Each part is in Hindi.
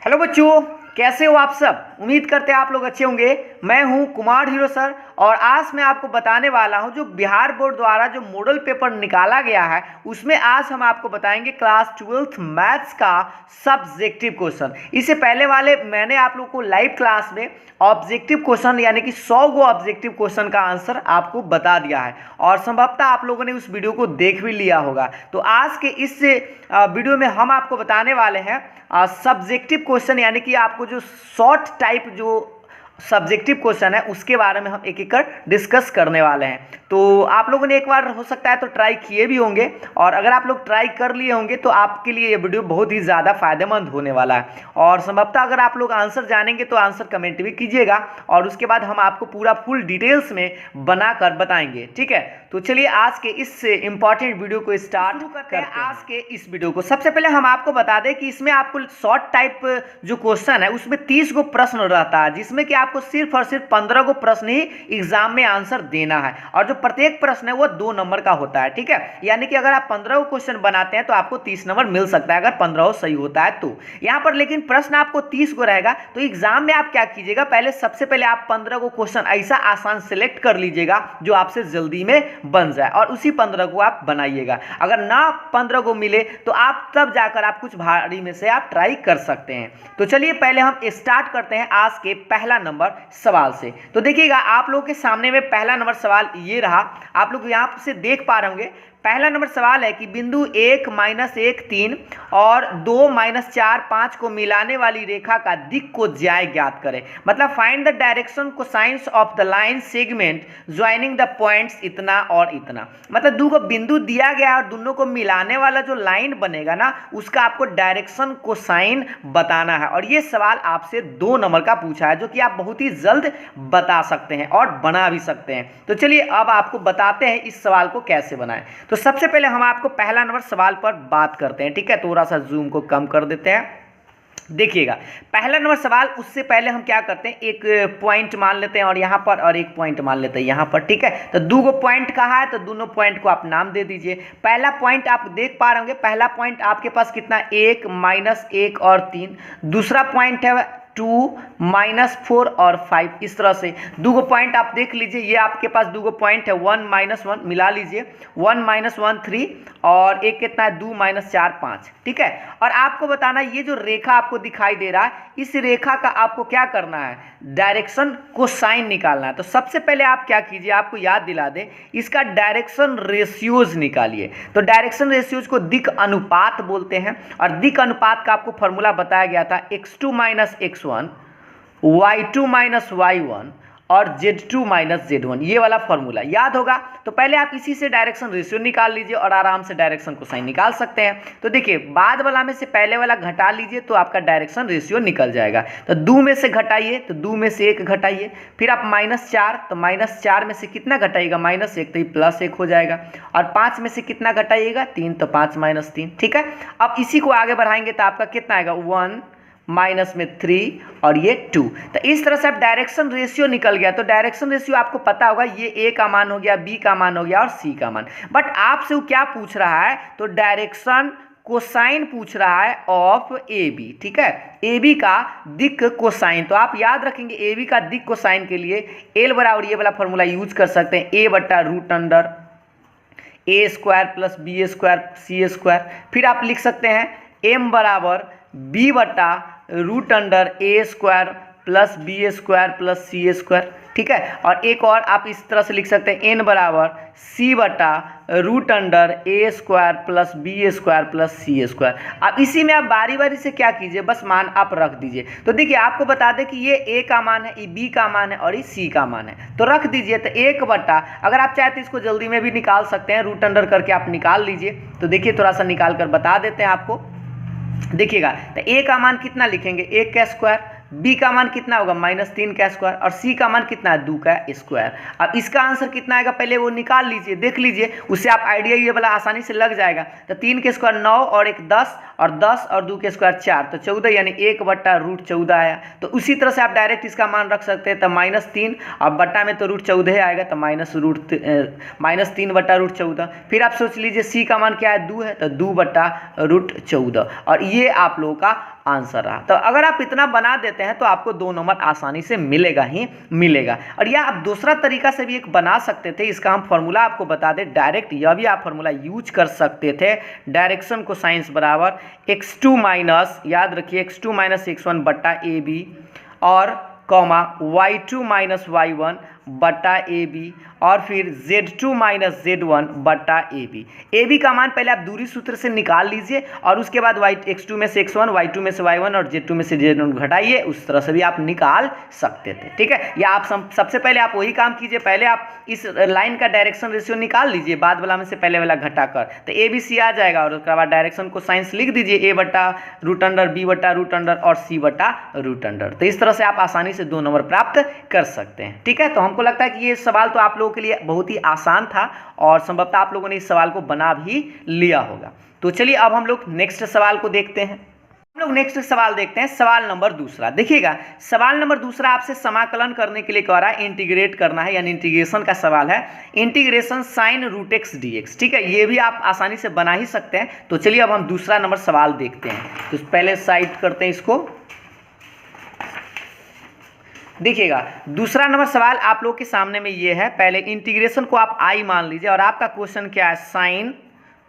हेलो बच्चों, कैसे हो आप सब। उम्मीद करते हैं आप लोग अच्छे होंगे। मैं हूं कुमार हीरो सर और आज मैं आपको बताने वाला हूं जो बिहार बोर्ड द्वारा जो मॉडल पेपर निकाला गया है उसमें आज हम आपको बताएंगे क्लास 12th मैथ्स का सब्जेक्टिव क्वेश्चन। इससे पहले वाले मैंने आप लोगों को लाइव क्लास में ऑब्जेक्टिव क्वेश्चन यानी कि 100 गो ऑब्जेक्टिव क्वेश्चन का आंसर आपको बता दिया है और संभवतः आप लोगों ने उस वीडियो को देख भी लिया होगा। तो आज के इस वीडियो में हम आपको बताने वाले हैं सब्जेक्टिव क्वेश्चन यानी कि आपको जो शॉर्ट टाइप जो सब्जेक्टिव क्वेश्चन है उसके बारे में हम एक एक कर डिस्कस करने वाले हैं। तो आप लोगों ने एक बार हो सकता है तो ट्राई किए भी होंगे और अगर आप लोग ट्राई कर लिए होंगे तो आपके लिए ये वीडियो बहुत ही ज़्यादा फायदेमंद होने वाला है। और संभवतः अगर आप लोग आंसर जानेंगे तो आंसर कमेंट भी कीजिएगा और उसके बाद हम आपको पूरा फुल डिटेल्स में बनाकर बताएंगे। ठीक है, तो चलिए आज के इस इंपॉर्टेंट वीडियो को स्टार्ट करते हैं। आज के इस वीडियो को सबसे पहले हम आपको बता दें कि इसमें आपको शॉर्ट टाइप जो क्वेश्चन है उसमें 30 गो प्रश्न रहता है जिसमें कि आपको सिर्फ और सिर्फ 15 गो प्रश्न ही एग्जाम में आंसर देना है और जो प्रत्येक प्रश्न है वो 2 नंबर का होता है। ठीक है, यानी कि अगर आप 15 गो क्वेश्चन बनाते हैं तो आपको 30 नंबर मिल सकता है अगर 15 सही होता है तो। यहाँ पर लेकिन प्रश्न आपको 30 गो रहेगा तो एग्जाम में आप क्या कीजिएगा, पहले सबसे पहले आप 15 गो क्वेश्चन ऐसा आसान सिलेक्ट कर लीजिएगा जो आपसे जल्दी में बन जाए और उसी 15 को आप बनाइएगा। अगर ना 15 को मिले तो आप तब जाकर आप कुछ भारी में से आप ट्राई कर सकते हैं। तो चलिए पहले हम स्टार्ट करते हैं आज के पहला नंबर सवाल से। तो देखिएगा आप लोगों के सामने में पहला नंबर सवाल ये रहा, आप लोग यहाँ से देख पा रहे होंगे। पहला नंबर सवाल है कि बिंदु 1 -1 3 और 2 -4 5 को मिलाने वाली रेखा का दिक् को ज्याय ज्ञात करें। मतलब find the direction cosines of the line segment joining the points इतना और इतना। मतलब दो को बिंदु दिया गया और दोनों को मिलाने वाला जो लाइन बनेगा ना उसका आपको डायरेक्शन कोसाइन बताना है और ये सवाल आपसे 2 नंबर का पूछा है जो कि आप बहुत ही जल्द बता सकते हैं और बना भी सकते हैं। तो चलिए अब आपको बताते हैं इस सवाल को कैसे बनाएं। तो सबसे पहले हम आपको पहला नंबर सवाल पर बात करते हैं। ठीक है, थोड़ा सा जूम को कम कर देते हैं। देखिएगा पहला नंबर सवाल, उससे पहले हम क्या करते हैं एक पॉइंट मान लेते हैं और यहाँ पर और एक पॉइंट मान लेते हैं यहाँ पर। ठीक है, तो 2 गो पॉइंट कहा है तो दोनों पॉइंट को आप नाम दे दीजिए। पहला पॉइंट आप देख पा रहे होंगे, पहला पॉइंट आपके पास कितना 1 -1 और 3। दूसरा पॉइंट है 2 -4 और 5। इस तरह से 2 गो पॉइंट आप देख लीजिए। ये आपके पास 2 गो पॉइंट है 1 -1 मिला लीजिए, 1 -1 3 और एक कितना है 2 -4 5। ठीक है, और आपको बताना ये जो रेखा आपको दिखाई दे रहा है इस रेखा का आपको क्या करना है, डायरेक्शन कोसाइन निकालना है। तो सबसे पहले आप क्या कीजिए, आपको याद दिला दें इसका डायरेक्शन रेशियोज निकालिए। तो डायरेक्शन रेशियोज को दिक् अनुपात बोलते हैं और दिक् अनुपात का आपको फॉर्मूला बताया गया था x2 - x1 y2 - y1 और z2 - z1, ये वाला फॉर्मूला याद होगा। तो पहले आप इसी से डायरेक्शन रेशियो निकाल लीजिए और आराम से डायरेक्शन कोसाइन निकाल सकते हैं। तो देखिए बाद वाला में से पहले वाला घटा लीजिए तो आपका डायरेक्शन रेशियो निकल जाएगा। तो 2 में से घटाइए तो 2 में से 1 घटाइए, फिर आप -4 तो -4 में से कितना घटाइएगा -1 तो ये +1 हो जाएगा और 5 में से कितना घटाइएगा 3 तो 5 - 3। ठीक है, अब इसी को आगे बढ़ाएंगे तो आपका कितना आएगा 1 माइनस में 3 और ये 2। तो इस तरह से आप डायरेक्शन रेशियो निकल गया। तो डायरेक्शन रेशियो आपको पता होगा ये ए का मान हो गया, बी का मान हो गया और सी का मान। बट आपसे वो क्या पूछ रहा है, तो डायरेक्शन कोसाइन पूछ रहा है ऑफ ए बी। ठीक है, ए बी का दिक् कोसाइन। तो आप याद रखेंगे ए बी का दिक् कोसाइन के लिए एल बराबर ये वाला फॉर्मूला यूज कर सकते हैं, a/√अंडर a² + b²c²। फिर आप लिख सकते हैं m बराबर b/√अंडर a² + b² + c²। ठीक है, और एक और आप इस तरह से लिख सकते हैं n बराबर c/√अंडर a² + b² + c²। अब इसी में आप बारी बारी से क्या कीजिए, बस मान आप रख दीजिए। तो देखिए आपको बता दें कि ये a का मान है, ये b का मान है और ये c का मान है। तो रख दीजिए। तो 1/ अगर आप चाहे तो इसको जल्दी में भी निकाल सकते हैं, रूट अंडर करके आप निकाल लीजिए। तो देखिए थोड़ा सा निकाल कर बता देते हैं आपको। देखिएगा तो a का मान कितना लिखेंगे 1 का स्क्वायर, b का मान कितना होगा -3 का स्क्वायर और c का मान कितना है 2 का स्क्वायर। अब इसका आंसर कितना आएगा पहले वो निकाल लीजिए, देख लीजिए, उससे आप आइडिया ये वाला आसानी से लग जाएगा। तो 3 के स्क्वायर 9 और 1 10 और 10 और 2 के स्क्वायर 4, तो 14 यानी 1/√14 आया। तो उसी तरह से आप डायरेक्ट इसका मान रख सकते हैं, तो -3 और बट्टा में तो √14 आएगा, तो -3/√14। फिर आप सोच लीजिए सी का मान क्या है, 2 है, तो 2/√14, और ये आप लोगों का आंसर रहा। तो अगर आप इतना बना देते हैं तो आपको 2 नंबर आसानी से मिलेगा ही मिलेगा। और यह आप दूसरा तरीका से भी एक बना सकते थे, इसका हम फॉर्मूला आपको बता दें डायरेक्ट, यह भी आप फॉर्मूला यूज कर सकते थे। डायरेक्शन कोसाइंस बराबर x2 माइनस, याद रखिए x2 माइनस x1 बट्टा AB और कॉमा y2 माइनस y1 बट्टा AB और फिर Z2 माइनस Z1 बट्टा AB। AB का मान पहले आप दूरी सूत्र से निकाल लीजिए और उसके बाद x2 में से x1, y2 में से y1 और Z2 में से Z1 घटाइए, उस तरह से भी आप निकाल सकते थे, ठीक है। या आप सबसे पहले आप वही काम कीजिए, पहले आप इस लाइन का डायरेक्शन रेशियो निकाल लीजिए, बाद वाला में से पहले वाला घटाकर, तो ABC आ जाएगा और उसके बाद डायरेक्शन को साइंस लिख दीजिए, A/√अंडर, B/√अंडर और C/√अंडर। तो इस तरह से आप आसानी से 2 नंबर प्राप्त कर सकते हैं, ठीक है। तो हमको लगता है कि ये सवाल तो आप लोगों के लिए बहुत ही आसान था और संभवतः आप लोगों ने इस सवाल को बना भी लिया होगा। तो चलिए अब हम लोग नेक्स्ट सवाल को देखते हैं। हम लोग नेक्स्ट सवाल देखते हैं, सवाल नंबर 2। देखिएगा सवाल नंबर 2 आपसे समाकलन करने के लिए कह रहा है, इंटीग्रेट करना है, यानी इंटीग्रेशन का सवाल है। इंटीग्रेशन sin √x dx, ठीक है, ये भी आप आसानी से बना ही सकते हैं। तो चलिए अब हम दूसरा नंबर सवाल देखते हैं। तो पहले साइड करते हैं इसको। देखिएगा दूसरा नंबर सवाल आप लोग के सामने में ये है। पहले इंटीग्रेशन को आप I मान लीजिए और आपका क्वेश्चन क्या है, sin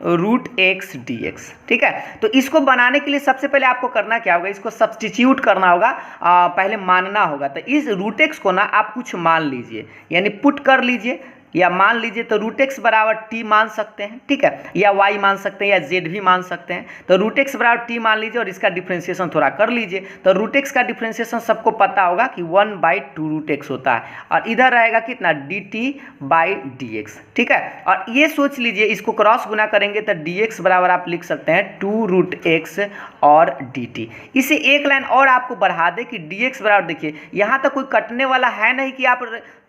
√x dx, ठीक है। तो इसको बनाने के लिए सबसे पहले आपको करना क्या होगा, इसको सब्स्टिट्यूट करना होगा, पहले मानना होगा। तो इस √x को ना आप कुछ मान लीजिए, यानी पुट कर लीजिए, या मान लीजिए तो √x बराबर t मान सकते हैं, ठीक है, या y मान सकते हैं, या z भी मान सकते हैं। तो √x बराबर t मान लीजिए और इसका डिफ्रेंशिएशन थोड़ा कर लीजिए। तो √x का डिफ्रेंशिएशन सबको पता होगा कि 1/2√x होता है, और इधर रहेगा कितना, dt/dx, ठीक है। और ये सोच लीजिए इसको क्रॉस गुना करेंगे तो dx बराबर आप लिख सकते हैं 2√x और dt। इसे एक लाइन और आपको बढ़ा दे कि dx बराबर, देखिए यहाँ तक कोई कटने वाला है नहीं कि आप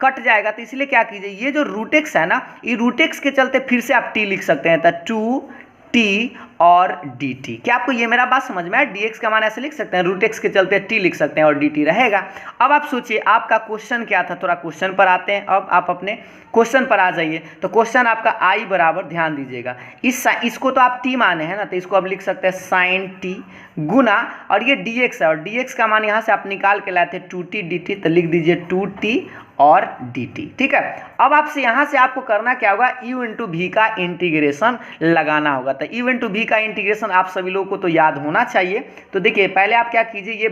कट जाएगा, तो इसलिए क्या कीजिए, ये जो √x है ना, ये √x के चलते फिर से आप t लिख सकते हैं, तो 2t और dt। क्या आपको ये मेरा बात समझ में आया? dx का मान ऐसे लिख सकते हैं, √x के चलते t लिख सकते हैं और dt रहेगा। अब आप सोचिए आपका क्वेश्चन क्या था, थोड़ा क्वेश्चन पर आते हैं। अब आप अपने क्वेश्चन पर आ जाइए। तो क्वेश्चन आपका I बराबर, ध्यान दीजिएगा, इसको तो आप t माने हैं ना, तो इसको आप लिख सकते हैं sin t गुना, और ये dx है और dx का मान यहाँ से आप निकाल के लाए थे 2t dt, तो लिख दीजिए 2t और dt, ठीक है। अब आपसे यहाँ से आपको करना क्या होगा, u इंटू v का इंटीग्रेशन लगाना होगा। तो u इंटू v का इंटीग्रेशन आप सभी लोगों को तो याद होना चाहिए। तो देखिए पहले आप क्या कीजिए, ये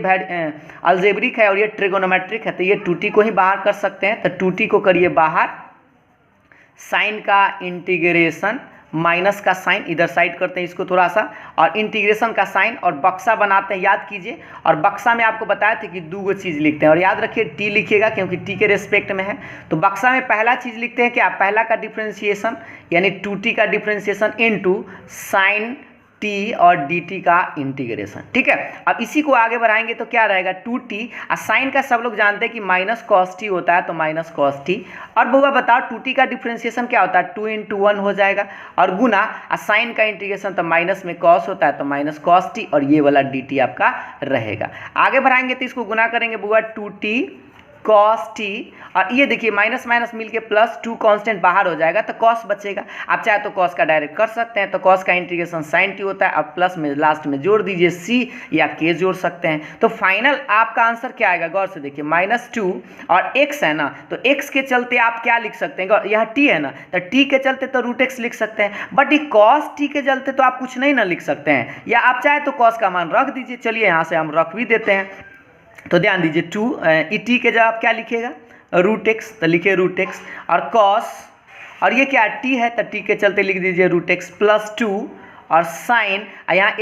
अलजेब्रिक है और ये ट्रिगोनोमेट्रिक है, तो ये 2t को ही बाहर कर सकते हैं। तो 2t को करिए बाहर, साइन का इंटीग्रेशन माइनस का साइन इधर साइड करते हैं इसको थोड़ा सा, और इंटीग्रेशन का साइन, और बक्सा बनाते हैं, याद कीजिए। और बक्सा में आपको बताया था कि 2 चीज़ लिखते हैं, और याद रखिए t लिखिएगा क्योंकि t के रेस्पेक्ट में है। तो बक्सा में पहला चीज़ लिखते हैं क्या, पहला का डिफ्रेंशिएशन यानी 2t का डिफ्रेंशिएशन इनटू साइन t और dt का इंटीग्रेशन, ठीक है। अब इसी को आगे बढ़ाएंगे तो क्या रहेगा, 2t, और साइन का सब लोग जानते हैं कि माइनस cos t होता है, तो माइनस cos t। और बउआ बताओ 2t का डिफ्रेंशिएशन क्या होता है, 2 × 1 हो जाएगा, और गुना साइन का इंटीग्रेशन तो माइनस में cos होता है, तो माइनस cos t, और ये वाला dt आपका रहेगा। आगे बढ़ाएंगे तो इसको गुना करेंगे बउआ 2t cos t, और ये देखिए माइनस माइनस मिलके प्लस 2 कांस्टेंट बाहर हो जाएगा, तो cos बचेगा। आप चाहे तो cos का डायरेक्ट कर सकते हैं, तो cos का इंटीग्रेशन sin t होता है। अब प्लस में लास्ट में जोड़ दीजिए c या k जोड़ सकते हैं। तो फाइनल आपका आंसर क्या आएगा, गौर से देखिए, -2 और x है ना, तो x के चलते आप क्या लिख सकते हैं, यह t है ना, तो t के चलते तो √x लिख सकते हैं, बट ये cos t के चलते तो आप कुछ नहीं ना लिख सकते हैं, या आप चाहे तो cos का मान रख दीजिए। चलिए यहाँ से हम रख भी देते हैं। तो ध्यान दीजिए 2 t के जगह आप क्या लिखिएगा, √x, तो लिखिए √x, और cos, और ये क्या t है, तो t के चलते लिख दीजिए √x प्लस 2, और साइन, यहाँ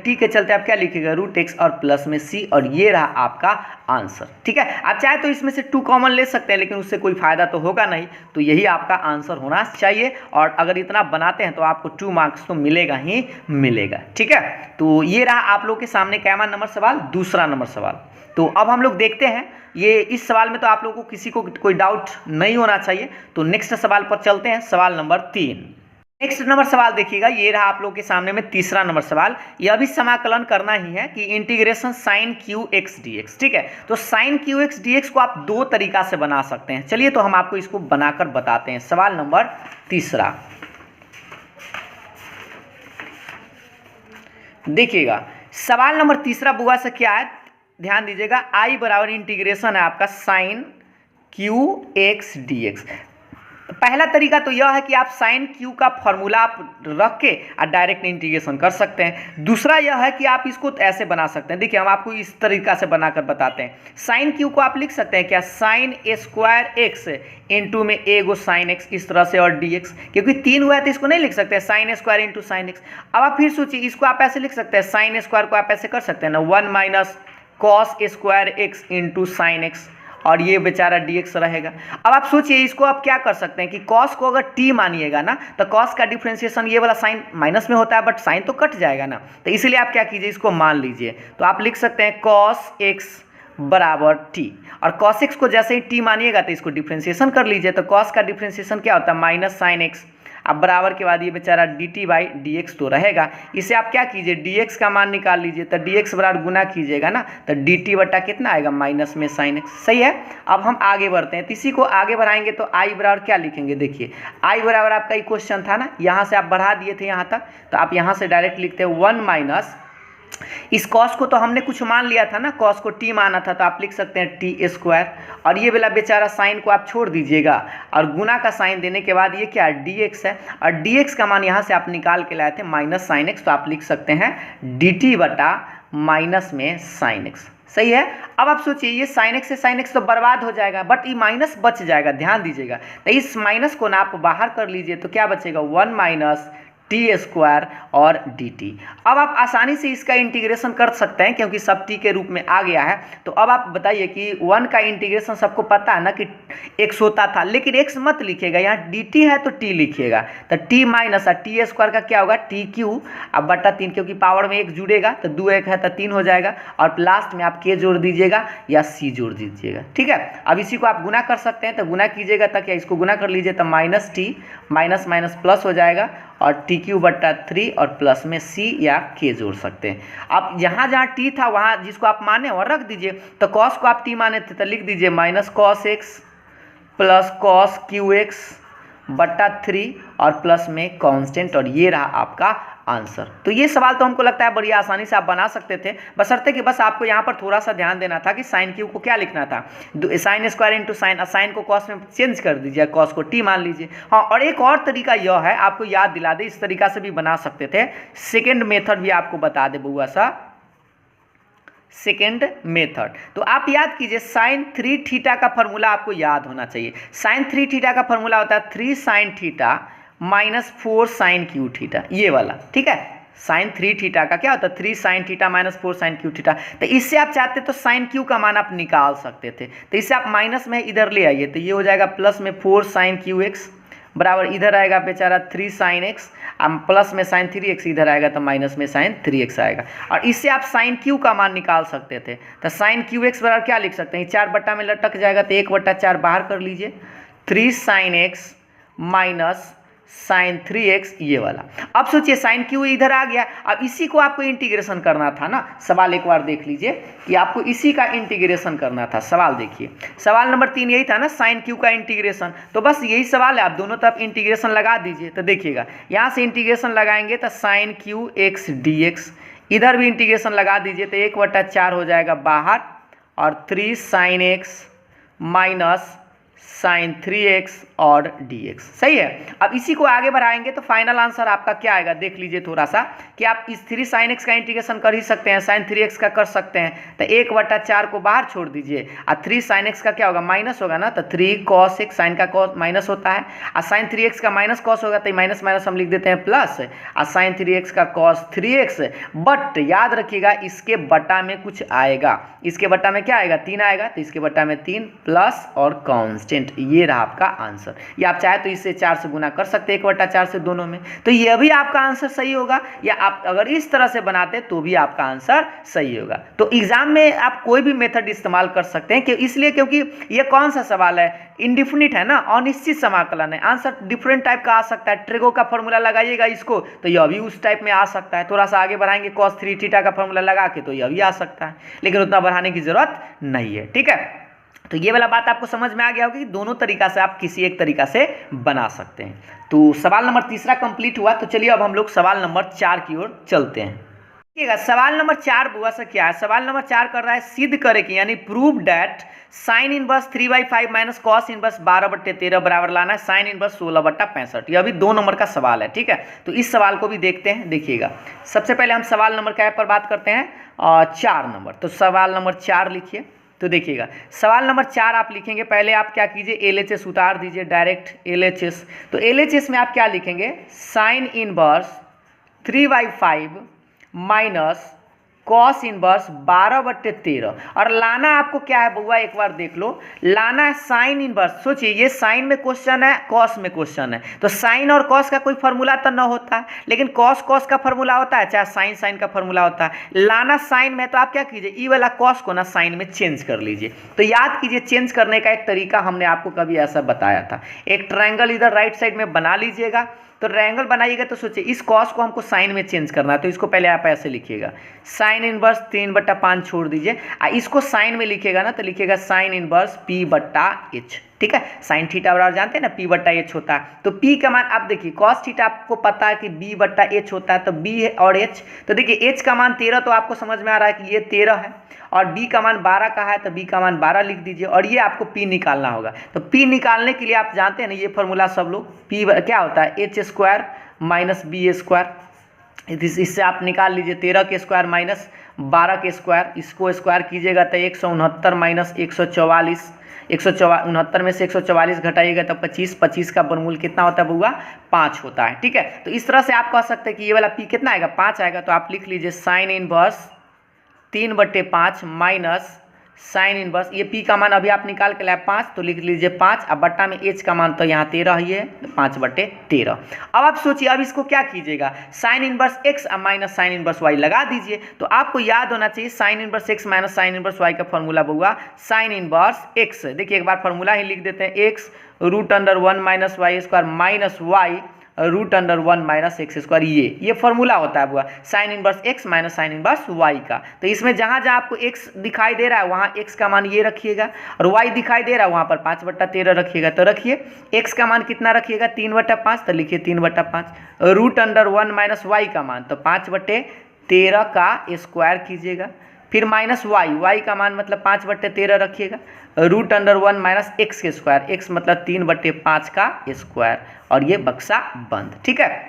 t के चलते आप क्या लिखिएगा, √x और प्लस में c, और ये रहा आपका आंसर, ठीक है। आप चाहे तो इसमें से 2 कॉमन ले सकते हैं, लेकिन उससे कोई फायदा तो होगा नहीं, तो यही आपका आंसर होना चाहिए। और अगर इतना बनाते हैं तो आपको 2 मार्क्स तो मिलेगा ही मिलेगा, ठीक है। तो ये रहा आप लोग के सामने कैमा नंबर सवाल, दूसरा नंबर सवाल। तो अब हम लोग देखते हैं, ये इस सवाल में तो आप लोगों को किसी को कोई डाउट नहीं होना चाहिए। तो नेक्स्ट सवाल पर चलते हैं, सवाल नंबर 3। नेक्स्ट नंबर सवाल देखिएगा, ये रहा आप लोग के सामने में तीसरा नंबर सवाल। यह भी समाकलन करना ही है कि integration sine cube x d x, ठीक है। तो sine cube x d x को आप दो तरीका से बना सकते हैं। चलिए तो हम आपको इसको बनाकर बताते हैं। सवाल नंबर तीसरा देखिएगा, सवाल नंबर तीसरा बुआ से क्या है, ध्यान दीजिएगा। आई बराबर इंटीग्रेशन है आपका sine cube x d x. पहला तरीका तो यह है कि आप साइन क्यू का फॉर्मूला आप रख के और डायरेक्ट इंटीग्रेशन कर सकते हैं। दूसरा यह है कि आप इसको ऐसे बना सकते हैं। देखिए हम आपको इस तरीका से बनाकर बताते हैं। साइन क्यू को आप लिख सकते हैं क्या, साइन स्क्वायर एक्स इंटू में ए गो साइन एक्स, इस तरह से, और डी एक्स, क्योंकि तीन हुआ है तो इसको नहीं लिख सकते sign square into sine x. अब आप फिर सोचिए, इसको आप ऐसे लिख सकते हैं, साइन स्क्वायर को आप ऐसे कर सकते हैं ना, 1 minus cos square x into sine x, और ये बेचारा dx रहेगा। अब आप सोचिए इसको आप क्या कर सकते हैं कि cos को अगर t मानिएगा ना, तो cos का डिफ्रेंशिएशन ये वाला साइन माइनस में होता है, बट साइन तो कट जाएगा ना, तो इसलिए आप क्या कीजिए, इसको मान लीजिए। तो आप लिख सकते हैं cos x बराबर t, और cos x को जैसे ही t मानिएगा तो इसको डिफ्रेंशिएशन कर लीजिए। तो cos का डिफ्रेंशिएशन क्या होता है, माइनस साइन x। अब बराबर के बाद ये बेचारा dt बाई डी एक्स तो रहेगा। इसे आप क्या कीजिए, dx का मान निकाल लीजिए। तो dx बराबर गुना कीजिएगा ना, तो dt बटा कितना आएगा, माइनस में साइन x। सही है। अब हम आगे बढ़ते हैं, तो इसी को आगे बढ़ाएंगे तो i बराबर क्या लिखेंगे, देखिए i बराबर आपका ये क्वेश्चन था ना, यहाँ से आप बढ़ा दिए थे यहाँ तक, तो आप यहाँ से डायरेक्ट लिखते हैं 1 माइनस, इस कॉस को तो हमने कुछ मान लिया था ना, कॉस को टी माना था, तो आप लिख सकते हैं टी स्क्वायर, और ये वाला बेचारा साइन को आप छोड़ दीजिएगा, और गुना का साइन देने के बाद ये क्या है, डी एक्स है, और डी एक्स का मान यहाँ से आप निकाल के लाए थे माइनस साइन एक्स, तो आप लिख सकते हैं डी टी बटा माइनस में साइन एक्स। सही है। अब आप सोचिए ये साइन एक्स से साइन एक्स तो बर्बाद हो जाएगा, बट ये माइनस बच जाएगा, ध्यान दीजिएगा। तो इस माइनस को ना आप बाहर कर लीजिए, तो क्या बचेगा, 1 माइनस टी स्क्वायर और डी टी। अब आप आसानी से इसका इंटीग्रेशन कर सकते हैं क्योंकि सब टी के रूप में आ गया है। तो अब आप बताइए कि 1 का इंटीग्रेशन सबको पता है ना कि x होता था, लेकिन x मत लिखिएगा, यहाँ डी टी है तो t लिखिएगा। तो t माइनस टी स्क्वायर का क्या होगा, टी क्यू, अब बटा 3, क्योंकि पावर में 1 जुड़ेगा तो 2 1 है तो 3 हो जाएगा, और लास्ट में आप k जोड़ दीजिएगा या c जोड़ दीजिएगा, ठीक है। अब इसी को आप गुना कर सकते हैं, तो गुना कीजिएगा तक या इसको गुना कर लीजिए, तो minus T minus minus plus हो जाएगा, और टी क्यू बटा 3 और प्लस में सी या के जोड़ सकते हैं। अब यहाँ जहाँ टी था वहाँ जिसको आप माने और रख दीजिए। तो कॉस को आप टी माने थे तो लिख दीजिए minus cos x plus cos Q x बटा 3 और प्लस में कांस्टेंट, और ये रहा आपका आंसर। तो ये सवाल तो हमको लगता है बड़ी आसानी से आप बना सकते थे, बशर्ते कि बस आपको यहाँ पर थोड़ा सा ध्यान देना था कि साइन क्यू को क्या लिखना था, sine square into sine, sine को कॉस में चेंज कर दीजिए, कॉस को टी मान लीजिए। हाँ, और एक और तरीका यह है, आपको याद दिला दे, इस तरीका से भी बना सकते थे। सेकेंड मेथड भी आपको बता दे बुआ सा, सेकेंड मेथड। तो आप याद कीजिए, साइन 3 थीटा का फॉर्मूला आपको याद होना चाहिए। साइन 3 थीटा का फॉर्मूला होता है 3 sine theta minus 4 sine cube theta, ये वाला, ठीक है। साइन 3 थीटा का क्या होता है, 3 sine theta minus 4 sine cube theta. तो इससे आप चाहते तो साइन क्यू का मान आप निकाल सकते थे, तो इससे आप माइनस में इधर ले आइए, तो ये हो जाएगा प्लस में 4 साइन क्यू एक्स बराबर इधर आएगा बेचारा 3 साइन एक्स, अब प्लस में साइन 3x इधर आएगा तो माइनस में साइन 3x आएगा, और इससे आप साइन क्यू का मान निकाल सकते थे। तो साइन क्यू एक्स बराबर क्या लिख सकते हैं, 4 बट्टा में लटक जाएगा तो 1/4 बाहर कर लीजिए, 3 sine x minus sign 3x ये वाला। अब सोचिए साइन क्यू इधर आ गया, अब इसी को आपको इंटीग्रेशन करना था ना। सवाल एक बार देख लीजिए कि आपको इसी का इंटीग्रेशन करना था। सवाल देखिए, सवाल नंबर 3 यही था ना, साइन क्यू का इंटीग्रेशन। तो बस यही सवाल है, आप दोनों तरफ इंटीग्रेशन लगा दीजिए। तो देखिएगा यहाँ से इंटीग्रेशन लगाएंगे तो sine cube x d x, इधर भी इंटीग्रेशन लगा दीजिए तो 1/4 हो जाएगा बाहर, और 3 sine x minus sign 3x और dx। सही है। अब इसी को आगे बढ़ाएंगे तो फाइनल आंसर आपका क्या आएगा, देख लीजिए थोड़ा सा कि आप इस 3 साइन x का इंटीग्रेशन कर ही सकते हैं, साइन 3x का कर सकते हैं। तो 1/4 को बाहर छोड़ दीजिए, और 3 साइन x का क्या होगा, माइनस होगा ना, तो 3 cos x, साइन का cos माइनस होता है, और साइन 3x का माइनस cos होगा तो माइनस माइनस हम लिख देते हैं प्लस, और साइन 3x का cos 3x। बट याद रखिएगा इसके बटा में कुछ आएगा, इसके बटा में क्या आएगा, 3 आएगा, तो इसके बटा में 3 प्लस और कांस्टेंट। कांस्टेंट, ये रहा आपका आंसर। या आप चाहे तो इससे 4 से गुना कर सकते हैं 1/4 से दोनों में, तो ये भी आपका आंसर सही होगा। या आप अगर इस तरह से बनाते तो भी आपका आंसर सही होगा। तो एग्जाम में आप कोई भी मेथड इस्तेमाल कर सकते हैं, इसलिए क्योंकि ये कौन सा सवाल है, इंडिफिनिट है ना, अनिश्चित समाकलन है। आंसर डिफरेंट टाइप का आ सकता है। ट्रेगो का फॉर्मूला लगाइएगा इसको तो यह भी उस टाइप में आ सकता है। थोड़ा सा आगे बढ़ाएंगे cos 3 थीटा का फॉर्मूला लगा के तो यह भी आ सकता है, लेकिन उतना बढ़ाने की जरूरत नहीं है। ठीक है, तो ये वाला बात आपको समझ में आ गया होगा कि दोनों तरीका से आप किसी एक तरीका से बना सकते हैं। तो सवाल नंबर 3 कंप्लीट हुआ। तो चलिए अब हम लोग सवाल नंबर 4 की ओर चलते हैं। देखिएगा सवाल नंबर 4 बुआ से क्या है, सवाल नंबर 4 कर रहा है सिद्ध करे कि, यानी prove that sine inverse 3/5 minus cos inverse 12/13 बराबर लाना है साइन इनवर्स 16/65। यह भी 2 नंबर का सवाल है। ठीक है, तो इस सवाल को भी देखते हैं। देखिएगा सबसे पहले हम सवाल नंबर क्या पर बात करते हैं, 4 नंबर। तो सवाल नंबर 4 लिखिए। तो देखिएगा सवाल नंबर 4 आप लिखेंगे, पहले आप क्या कीजिए LHS उतार दीजिए डायरेक्ट LHS। तो LHS में आप क्या लिखेंगे, sine inverse 3/5 minus cos inverse 12/13। और लाना आपको क्या है बउआ, एक बार देख लो, लाना है साइन इनवर्स। सोचिए ये साइन में क्वेश्चन है, कॉस में क्वेश्चन है, तो साइन और कॉस का कोई फॉर्मूला तो न होता है, लेकिन कॉस कॉस का फॉर्मूला होता है, चाहे साइन साइन का फॉर्मूला होता है। लाना साइन में, तो आप क्या कीजिए, ई वाला कॉस को ना साइन में चेंज कर लीजिए। तो याद कीजिए चेंज करने का एक तरीका हमने आपको कभी ऐसा बताया था, एक ट्रायंगल इधर राइट साइड में बना लीजिएगा। तो ट्रायंगल बनाइएगा तो सोचिए इस कॉस को हमको साइन में चेंज करना है, तो इसको पहले आप ऐसे लिखिएगा, साइन इनवर्स 3/5 छोड़ दीजिए, इसको साइन में लिखिएगा ना तो लिखिएगा साइन इनवर्स P/H। ठीक है, साइन थीटा बराबर जानते हैं ना P/H होता है। तो P का मान आप देखिए, कॉस थीटा आपको पता है कि B/H होता है, तो B और H, तो देखिए H का मान 13, तो आपको समझ में आ रहा है कि ये 13 है, और B का मान 12 का है, तो B का मान 12 लिख दीजिए, और ये आपको P निकालना होगा। तो P निकालने के लिए आप जानते हैं ना ये फॉर्मूला सब लोग, P क्या होता है, H² माइनस B²। इससे आप निकाल लीजिए 13 के स्क्वायर माइनस 12 के स्क्वायर, इसको स्क्वायर कीजिएगा तो 169 माइनस 144, 169 में से 144 घटाइएगा तो 25, 25 का वर्गमूल कितना होता है बउआ, 5 होता है। ठीक है, तो इस तरह से आप कह सकते हैं कि ये वाला P कितना आएगा, 5 आएगा। तो आप लिख लीजिए sine inverse 3/5 minus sine inverse, ये P का मान अभी आप निकाल के लाए 5, तो लिख लीजिए 5, अब बट्टा में H का मान तो यहाँ 13 ही है, 5/13। अब आप सोचिए अब इसको क्या कीजिएगा, sine inverse x minus sine inverse y लगा दीजिए। तो आपको याद होना चाहिए sine inverse x minus sine inverse y का फॉर्मूला बउआ साइन इनवर्स x। देखिए एक बार फॉर्मूला ही लिख देते हैं, x √1 minus y² minus y √1 minus x², ये फॉर्मूला होता है बुआ sine inverse x minus sine inverse y का। तो इसमें जहाँ जहाँ आपको x दिखाई दे रहा है वहाँ x का मान ये रखिएगा, और y दिखाई दे रहा है वहाँ पर 5/13 रखिएगा। तो रखिए x का मान कितना रखिएगा, 3/5, तो लिखिए 3/5, √1 माइनस y का मान तो 5/13 का स्क्वायर कीजिएगा, फिर माइनस y का मान मतलब 5/13 रखिएगा, √1 माइनस x² x मतलब 3/5 का स्क्वायर, और ये बक्सा बंद। ठीक है,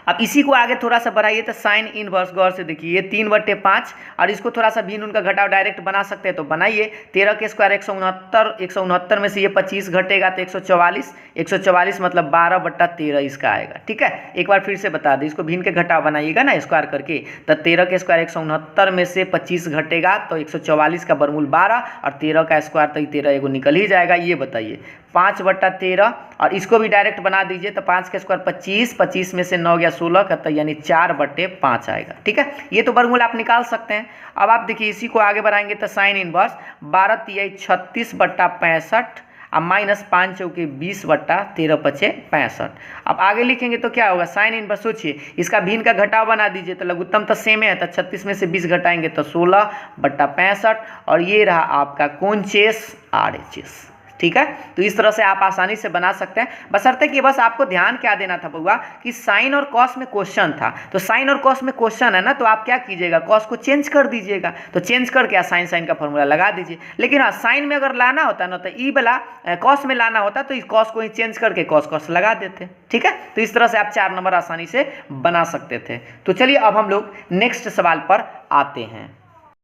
अब इसी को आगे थोड़ा सा बढ़ाइए तो साइन इनवर्स, गौर से देखिए ये 3/5, और इसको थोड़ा सा भिन्न उनका घटाव डायरेक्ट बना सकते हैं तो बनाइए। 13 के स्क्वायर 169 में से ये 25 घटेगा तो 144, 144 मतलब 12/13 इसका आएगा। ठीक है, एक बार फिर से बता दें, इसको भिन्न के घटाव बनाइएगा ना स्क्वायर करके, तो 13 के स्क्वायर 169 में से 25 घटेगा तो 144 का वर्गमूल 12, और 13 का स्क्वायर तो 13 एगो निकल ही जाएगा। ये बताइए 5/13, और इसको भी डायरेक्ट बना दीजिए तो 5 के स्क्वायर 25, 25 में से 9 गया 16 का, तो यानी 4/5 आएगा। ठीक है, ये तो वर्गमूल आप निकाल सकते हैं। अब आप देखिए इसी को आगे बढ़ाएंगे तो साइन इनवर्स 12×3 = 36/65, अब माइनस 5 चौके 20/13×5। अब आगे लिखेंगे तो क्या होगा, साइन इनवर्स, सोचिए इसका भिन्न का घटाव बना दीजिए तो लघुत्तम तो सेम है, तो 36 में से 20 घटाएंगे तो 16/65, और ये रहा आपका कोंचेस RHS। ठीक है, तो इस तरह से आप आसानी से बना सकते हैं, बशर्ते कि बस आपको ध्यान क्या देना था बउआ कि साइन और कॉस में क्वेश्चन था, तो साइन और कॉस में क्वेश्चन है ना, तो आप क्या कीजिएगा, कॉस को चेंज कर दीजिएगा, तो चेंज करके साइन साइन का फॉर्मूला लगा दीजिए। लेकिन हाँ, साइन में अगर लाना होता ना तो ई वाला कॉस में लाना होता तो इस कॉस को ही चेंज करके कॉस कॉस लगा देते। ठीक है, तो इस तरह से आप 4 नंबर आसानी से बना सकते थे। तो चलिए अब हम लोग नेक्स्ट सवाल पर आते हैं।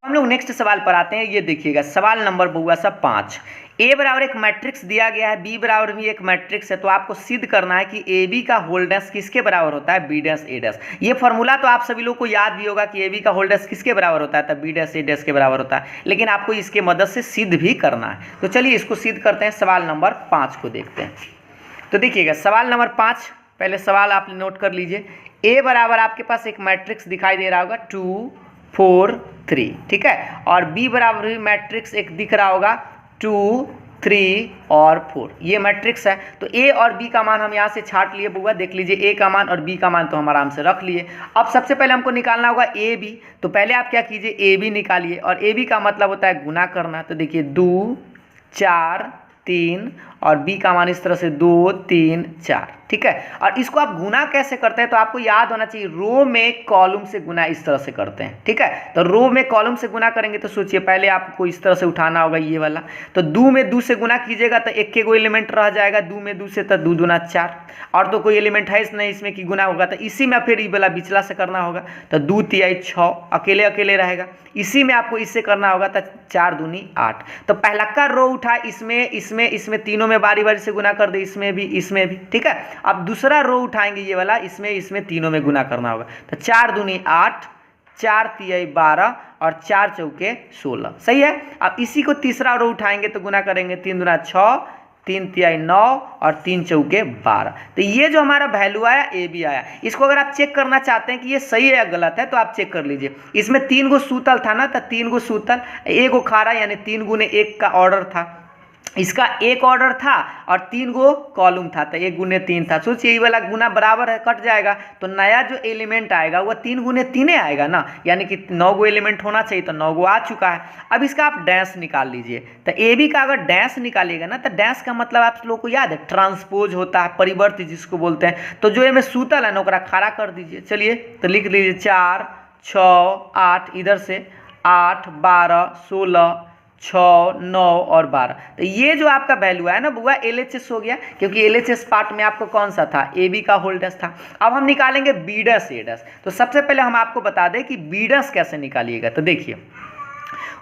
हम लोग नेक्स्ट सवाल पर आते हैं। ये देखिएगा सवाल नंबर बउआ सा 5, ए बराबर एक मैट्रिक्स दिया गया है, बी बराबर भी एक मैट्रिक्स है, तो आपको सिद्ध करना है कि ए बी का होल डैश किसके बराबर होता है, बी डैश ए डैश। ये फॉर्मूला तो आप सभी लोग को याद भी होगा कि ए बी का होल डैश किसके बराबर होता है, तब बी डैश ए डैश के बराबर होता है, लेकिन आपको इसके मदद से सिद्ध भी करना है। तो चलिए इसको सिद्ध करते हैं। सवाल नंबर 5 को देखते हैं। तो देखिएगा सवाल नंबर 5, पहले सवाल आप नोट कर लीजिए। ए बराबर आपके पास एक मैट्रिक्स दिखाई दे रहा होगा 2 4 3, ठीक है, और बी बराबर भी मैट्रिक्स एक दिख रहा होगा 2 3 और 4, ये मैट्रिक्स है। तो ए और बी का मान हम यहाँ से छाट लिए बुआ, देख लीजिए ए का मान और बी का मान तो हम आराम से रख लिए। अब सबसे पहले हमको निकालना होगा ए बी, तो पहले आप क्या कीजिए ए बी निकालिए, और ए बी का मतलब होता है गुना करना। तो देखिए 2 4 3 और बी का मान इस तरह से 2 3 4, ठीक है। और इसको आप गुना कैसे करते हैं, तो आपको याद होना चाहिए रो में कॉलम से गुना इस तरह से करते हैं, ठीक है। तो रो में कॉलम से गुना करेंगे तो सोचिए पहले आपको इस तरह से उठाना होगा ये वाला, तो 2 में 2 से गुना कीजिएगा तो एक के कोई एलिमेंट रह जाएगा, 2 में 2 से तो 2 दूना 4, और तो कोई एलिमेंट है नहीं इसमें कि गुना होगा, तो इसी में फिर ये वाला बिचला से करना होगा, तो 2 तिहाई 6 अकेले अकेले रहेगा, इसी में आपको इससे करना होगा तो 4 दूनी 8। तो पहला का रो उठा, इसमें तीनों में बारी बारी से गुना कर दे, इसमें भी, ठीक है। अब दूसरा रो उठाएंगे ये वाला, इसमें तीनों में गुना करना होगा, तो 4 दूनी 8, 4 तिहाई 12 और 4 चौके 16, सही है। अब इसी को तीसरा रो उठाएंगे तो गुना करेंगे 3 दूना 6, 3 तिहाई 9 और 3 चौके 12। तो ये जो हमारा वैल्यू आया ए बी आया, इसको अगर आप चेक करना चाहते हैं कि ये सही है या गलत है तो आप चेक कर लीजिए। इसमें 3 गो सूतल था ना, तो 3 गो सूतल, 1 गो खारा, यानी 3 गुने 1 का ऑर्डर था, इसका 1 ऑर्डर था और 3 गो कॉलम था, तो 1 गुने 3 था। सोचिए ये वाला गुना बराबर है, कट जाएगा, तो नया जो एलिमेंट आएगा वह 3 गुने 3 आएगा ना, यानी कि 9 गो एलिमेंट होना चाहिए, तो 9 गो आ चुका है। अब इसका आप डैश निकाल लीजिए, तो ए बी का अगर डैश निकालिएगा ना, तो डैश का मतलब आप लोगों को याद है ट्रांसपोज होता है, परिवर्त जिसको बोलते हैं। तो जो ये में सूतल है ना ओकरा खड़ा कर दीजिए। चलिए तो लिख लीजिए 4 6 8, इधर से 8 12 16 6 9 और 12। तो ये जो आपका वैल्यू है ना बुआ LHS हो गया, क्योंकि LHS पार्ट में आपको कौन सा था, ए बी का होल डैश था। अब हम निकालेंगे बी डैश ए डैश। तो सबसे पहले हम आपको बता दें कि बी डैश कैसे निकालिएगा। तो देखिए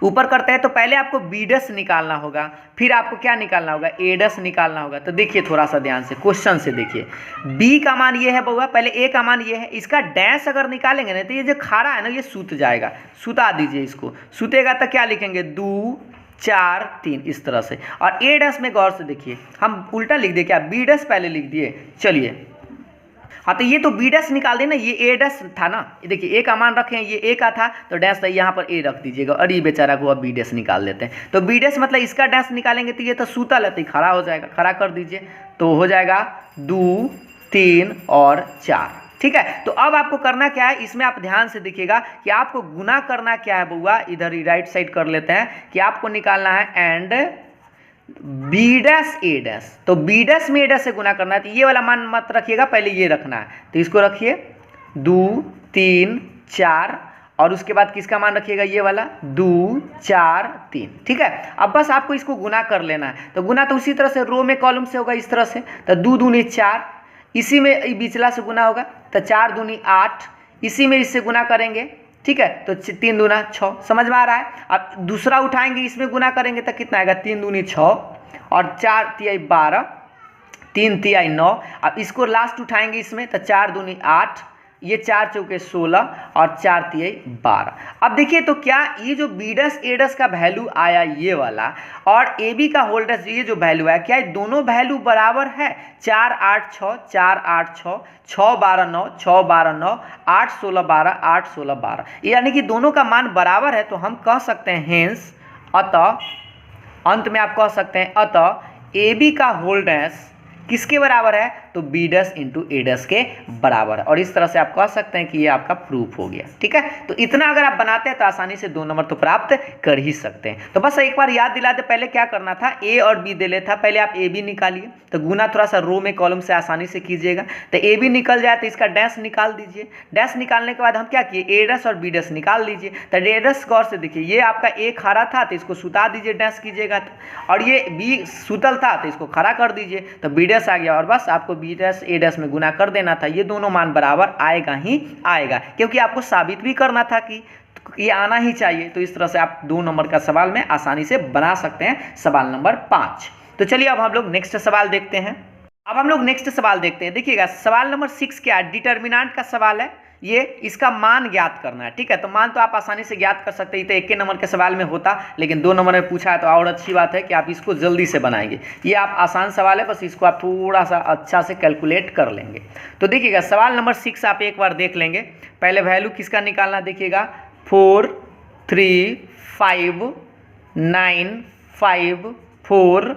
ऊपर करते हैं, तो पहले आपको बी डैश निकालना होगा, फिर आपको क्या निकालना होगा, ए डैश निकालना होगा। तो देखिए थोड़ा सा ध्यान से क्वेश्चन से देखिए, बी का मान ये है बउआ, पहले ए का मान ये है, इसका डैश अगर निकालेंगे ना तो ये जो खारा है ना ये सूत जाएगा, सुता दीजिए इसको, सुतेगा तो क्या लिखेंगे 2 4 3 इस तरह से। और ए डैश में गौर से देखिए, हम उल्टा लिख दिए क्या, बी डैश पहले लिख दिए। चलिए हाँ, तो ये तो बी डैश निकाल देना, ये ए डैश था ना, देखिए ए का मान रखें, ये ए का था तो डैश था, यहाँ पर ए रख दीजिएगा, और ये बेचारा को अब बी डैश निकाल देते हैं। तो बी डैश मतलब इसका डैश निकालेंगे तो ये तो सूतल है, तो खड़ा हो जाएगा, खड़ा कर दीजिए, तो हो जाएगा 2 3 और 4, ठीक है। तो अब आपको करना क्या है, इसमें आप ध्यान से देखिएगा कि आपको गुना करना क्या है बउआ, इधर ही राइट साइड कर लेते हैं कि आपको निकालना है and b dash a dash. तो बी डैश में ए डैश से गुना करना है, तो ये वाला मान मत रखिएगा, पहले ये रखना है, तो इसको रखिए 2 3 4 और उसके बाद किसका मान रखिएगा, ये वाला 2 4 3, ठीक है। अब बस आपको इसको गुना कर लेना है। तो गुना तो उसी तरह से रो में कॉलम से होगा इस तरह से, तो 2 दूनी 4, इसी में बिचला से गुना होगा, तो 4 दूनी 8, इसी में इससे गुना करेंगे, ठीक है, तो 3 दूना 6, समझ में आ रहा है। अब दूसरा उठाएंगे, इसमें गुना करेंगे तो कितना आएगा, 3 दूनी 6 और 4 तिहाई 12, 3 तिहाई 9। अब इसको लास्ट उठाएंगे इसमें, तो 4 दूनी 8, ये 4 चौके 16 और 4 तिहाई 12। अब देखिए तो क्या ये जो बी डैश ए डैश का वैल्यू आया ये वाला, और ए बी का होल डैश ये जो वैल्यू है, क्या ये दोनों वैल्यू बराबर है, 4 8 6 4 8 6 6 12 9 6 12 9 8 16 12 8 16 12, यानी कि दोनों का मान बराबर है। तो हम कह सकते हैं हेंस, अतः अंत में आप कह सकते हैं अतः ए बी का होल डैश किसके बराबर है, तो बी डैश इंटू ए डैश के बराबर है। और इस तरह से आप कह सकते हैं कि ये आपका प्रूफ हो गया, ठीक है। तो इतना अगर आप बनाते हैं तो आसानी से 2 नंबर तो प्राप्त कर ही सकते हैं। तो बस एक बार याद दिला दे, पहले क्या करना था, ए और बी दे लेता, पहले आप ए बी निकालिए, तो गुना थोड़ा सा रो में कॉलम से आसानी से कीजिएगा। तो ए बी निकल जाए तो इसका डैश निकाल दीजिए, डैश निकालने के बाद हम क्या किए, ए डैश और बी डैश निकाल लीजिए। तो ए डैश गौर से देखिए, ये आपका ए खड़ा था तो इसको सुता दीजिए, डैश कीजिएगा, और ये बी सुतल था तो इसको खड़ा कर दीजिए, तो बी डैश आ गया। और बस आपको बी डैश ए डैश में गुना कर देना था, ये दोनों मान बराबर आएगा ही आएगा, क्योंकि आपको साबित भी करना था कि ये आना ही चाहिए। तो इस तरह से आप 2 नंबर का सवाल में आसानी से बना सकते हैं सवाल नंबर 5। तो चलिए अब हम लोग नेक्स्ट सवाल देखते हैं। अब हम लोग नेक्स्ट सवाल देखते हैं। देखिएगा सवाल नंबर 6 क्या है, डिटर्मिनेंट का सवाल है। ये इसका मान ज्ञात करना है, ठीक है। तो मान तो आप आसानी से ज्ञात कर सकते हैं, तो 1 नंबर के सवाल में होता, लेकिन 2 नंबर में पूछा है तो और अच्छी बात है कि आप इसको जल्दी से बनाएंगे। ये आप आसान सवाल है, बस इसको आप थोड़ा सा अच्छा से कैलकुलेट कर लेंगे। तो देखिएगा सवाल नंबर 6 आप एक बार देख लेंगे। पहले वैल्यू किसका निकालना, देखिएगा 4 3 5 9 5 4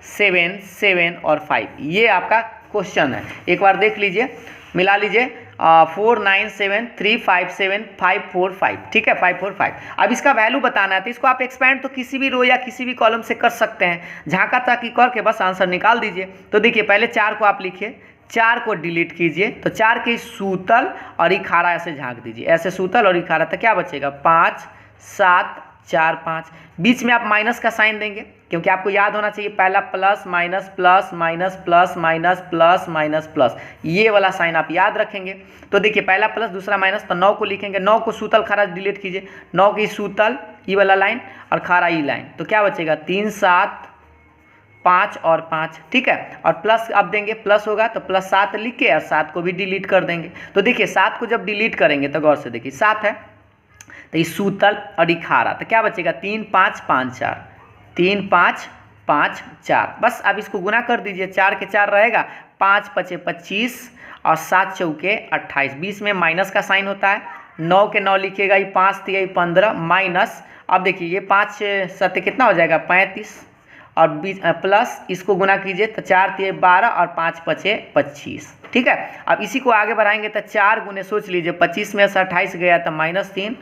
7 7 और 5, ये आपका क्वेश्चन है। एक बार देख लीजिए, मिला लीजिए 4 9 7 3 5 7 5 4 5, ठीक है 5 4 5। अब इसका वैल्यू बताना है, तो इसको आप एक्सपेंड तो किसी भी रो या किसी भी कॉलम से कर सकते हैं, झांका ताकि करके बस आंसर निकाल दीजिए। तो देखिए पहले 4 को आप लिखिए, 4 को डिलीट कीजिए, तो 4 के सूतल और इखारा ऐसे झांक दीजिए, ऐसे सूतल और इखारा, तो क्या बचेगा 5 7 4 5। बीच में आप माइनस का साइन देंगे, क्योंकि आपको याद होना चाहिए पहला plus minus plus minus plus minus plus minus plus, ये वाला साइन आप याद रखेंगे। तो देखिए पहला प्लस दूसरा माइनस, तो 9 को लिखेंगे, 9 को सूतल खारा डिलीट कीजिए, 9 की सूतल ई वाला लाइन और खारा ई लाइन, तो क्या बचेगा 3 7 5 और 5, ठीक है। और प्लस अब देंगे, प्लस होगा तो प्लस 7 लिख के और 7 को भी डिलीट कर देंगे। तो देखिए 7 को जब डिलीट करेंगे तो गौर से देखिए 7 है, तो ये सूतल और इखारा, तो क्या बचेगा 3 5 5 4, 3 5 5 4। बस अब इसको गुना कर दीजिए, 4 के 4 रहेगा, 5 5 25 और 7 चौके 28। बीच में माइनस का साइन होता है, 9 के 9 लिखिएगा, ये 5 3 15 माइनस, अब देखिए ये 5 7 कितना हो जाएगा 35 और बीच प्लस इसको गुना कीजिए, तो 4 3 12 और 5 5 25, ठीक है। अब इसी को आगे बढ़ाएंगे तो 4 गुने, सोच लीजिए 25 में से 28 गया तो -3,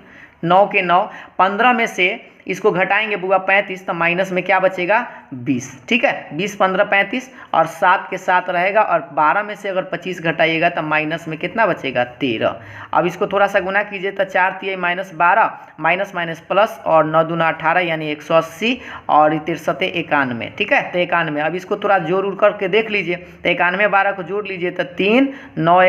9 के 9, 15 में से इसको घटाएंगे बुआ 35, तो माइनस में क्या बचेगा 20, ठीक है। 20 15 35 और 7 के 7 रहेगा, और 12 में से अगर 25 घटाइएगा तो माइनस में कितना बचेगा 13। अब इसको थोड़ा सा गुना कीजिए, तो 4 3 -12 माइनस माइनस प्लस और 9 दूना 18 यानी 180 और 63 91, ठीक है। तो 91, अब इसको थोड़ा जोड़ उड़ करके देख लीजिए, तो 91 12 को जोड़ लीजिए तो 3 9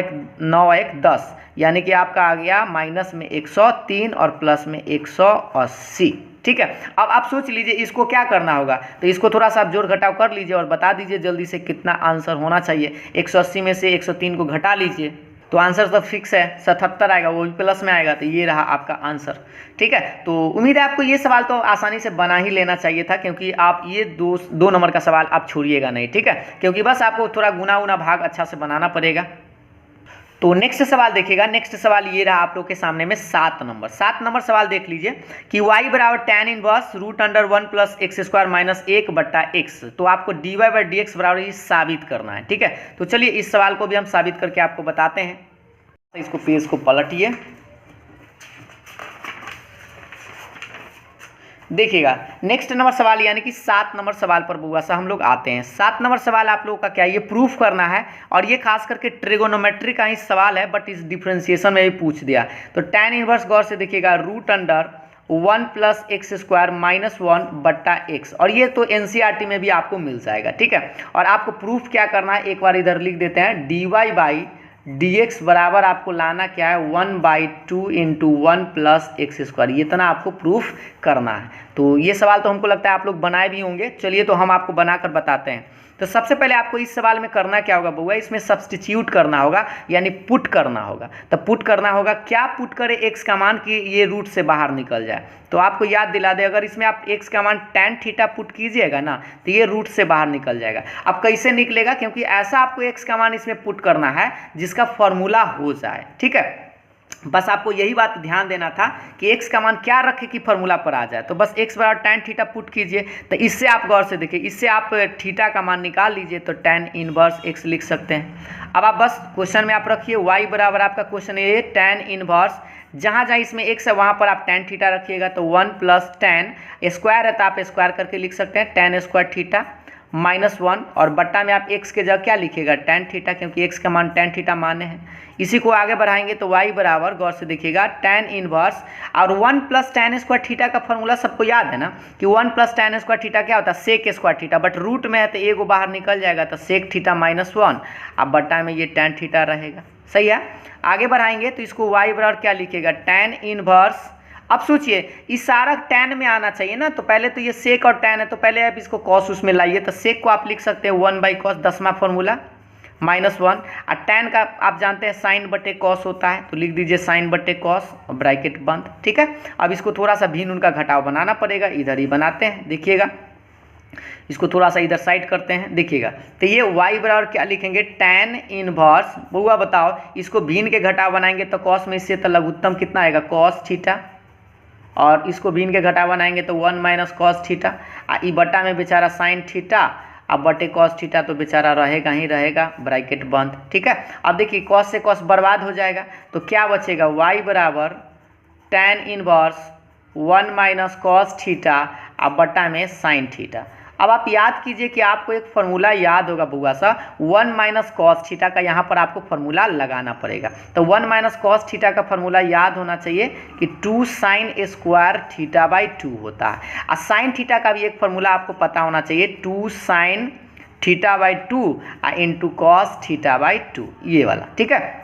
1 10, यानी कि आपका आ गया माइनस में 103 और प्लस में 180, ठीक है। अब आप सोच लीजिए इसको क्या करना होगा, तो इसको थोड़ा सा आप जोड़ घटाव कर लीजिए और बता दीजिए जल्दी से कितना आंसर होना चाहिए। 180 में से 103 को घटा लीजिए, तो आंसर तो फिक्स है 77 आएगा, वो भी प्लस में आएगा, तो ये रहा आपका आंसर, ठीक है। तो उम्मीद है आपको ये सवाल तो आसानी से बना ही लेना चाहिए था, क्योंकि आप ये 2 नंबर का सवाल आप छोड़िएगा नहीं, ठीक है, क्योंकि बस आपको थोड़ा गुना उना भाग अच्छा से बनाना पड़ेगा। तो नेक्स्ट सवाल देखिएगा, नेक्स्ट सवाल ये रहा आप लोग के सामने में 7 नंबर सवाल देख लीजिए कि y बराबर tan inverse root under 1 plus x square minus 1 बट्टा एक्स, तो आपको dy बाई डी एक्स बराबर ये साबित करना है, ठीक है। तो चलिए इस सवाल को भी हम साबित करके आपको बताते हैं। तो इसको पेज को पलटिए, देखिएगा नेक्स्ट नंबर सवाल यानी कि 7 नंबर सवाल पर बुआ सा हम लोग आते हैं। 7 नंबर सवाल आप लोगों का क्या ये प्रूफ करना है, और ये खास करके ट्रिगोनोमेट्री का ही सवाल है, बट इस डिफरेंशिएशन में भी पूछ दिया। तो tan इनवर्स गौर से देखिएगा root under 1 plus x square minus 1 बट्टा एक्स, और ये तो एनसीईआरटी में भी आपको मिल जाएगा, ठीक है। और आपको प्रूफ क्या करना है, एक बार इधर लिख देते हैं, dy बाई dx बराबर आपको लाना क्या है 1/2 इंटू 1 प्लस एक्स स्क्वायर, ये इतना आपको प्रूफ करना है। तो ये सवाल तो हमको लगता है आप लोग बनाए भी होंगे, चलिए तो हम आपको बनाकर बताते हैं। तो सबसे पहले आपको इस सवाल में करना क्या होगा बउआ, इसमें सब्सटीट्यूट करना होगा, यानी पुट करना होगा। तो पुट करना होगा, क्या पुट करे एक्स का मान कि ये रूट से बाहर निकल जाए। तो आपको याद दिला दे, अगर इसमें आप एक्स का मान tan थीटा पुट कीजिएगा ना, तो ये रूट से बाहर निकल जाएगा। अब कैसे निकलेगा, क्योंकि ऐसा आपको एक्स का मान इसमें पुट करना है जिसका फॉर्मूला हो जाए, ठीक है। बस आपको यही बात ध्यान देना था कि x का मान क्या रखे कि फॉर्मूला पर आ जाए। तो बस x बराबर tan थीटा पुट कीजिए, तो इससे आप गौर से देखिए, इससे आप थीटा का मान निकाल लीजिए, तो tan इनवर्स x लिख सकते हैं। अब आप बस क्वेश्चन में आप रखिए y बराबर आपका क्वेश्चन ये tan इनवर्स, जहाँ जहाँ इसमें x है वहाँ पर आप tan थीटा रखिएगा, तो 1 प्लस tan स्क्वायर है तो आप स्क्वायर करके लिख सकते हैं tan स्क्वायर थीटा माइनस 1, और बट्टा में आप x के जगह क्या लिखिएगा tan थीटा, क्योंकि x का मान tan थीटा माने हैं। इसी को आगे बढ़ाएंगे तो y बराबर गौर से देखिएगा tan इनवर्स, और 1 प्लस tan स्क्वायर थीटा का फॉर्मूला सबको याद है ना कि 1 प्लस tan स्क्वायर थीटा क्या होता है sec square theta, but root में है तो एगो बाहर निकल जाएगा, तो सेक थीटा माइनस 1, अब बट्टा में ये tan थीटा रहेगा, सही है। आगे बढ़ाएंगे तो इसको y बराबर क्या लिखिएगा tan इनवर्स, अब सोचिए इस सारा tan में आना चाहिए ना, तो पहले तो ये सेक और tan है, तो पहले आप इसको cos उसमें लाइए। तो सेक को आप लिख सकते हैं 1/cos, 10वां फॉर्मूला -1, और tan का आप जानते हैं sin बटे cos होता है, तो लिख दीजिए sin बटे cos, ब्रैकेट बंद। ठीक है, अब इसको थोड़ा सा भिन्न उनका घटाव बनाना पड़ेगा, इधर ही बनाते हैं। देखिएगा इसको थोड़ा सा इधर साइड करते हैं, देखिएगा तो ये y बराबर क्या लिखेंगे, tan इनवर्स, बउआ बताओ इसको भिन्न के घटाव बनाएंगे तो cos में इससे तो लघुत्तम कितना आएगा, cos थीटा, और इसको भिन्न के घटाव बनाएंगे तो 1 - cos थीटा, ई बटा में बेचारा sin थीटा, अब बटे cos थीटा तो बेचारा रहेगा ही रहेगा, ब्रैकेट बंद। ठीक है, अब देखिए cos से cos बर्बाद हो जाएगा, तो क्या बचेगा, y बराबर tan इनवर्स 1 - cos थीटा, अब बटा में sin थीटा। अब आप याद कीजिए कि आपको एक फार्मूला याद होगा बुआ सा, 1 - cos थीटा का यहाँ पर आपको फार्मूला लगाना पड़ेगा। तो 1 - cos थीटा का फार्मूला याद होना चाहिए कि 2 sin स्क्वायर थीटा/2 होता है, और sin थीटा का भी एक फार्मूला आपको पता होना चाहिए, 2 sin थीटा/2 इंटू cos थीटा/2, ये वाला। ठीक है,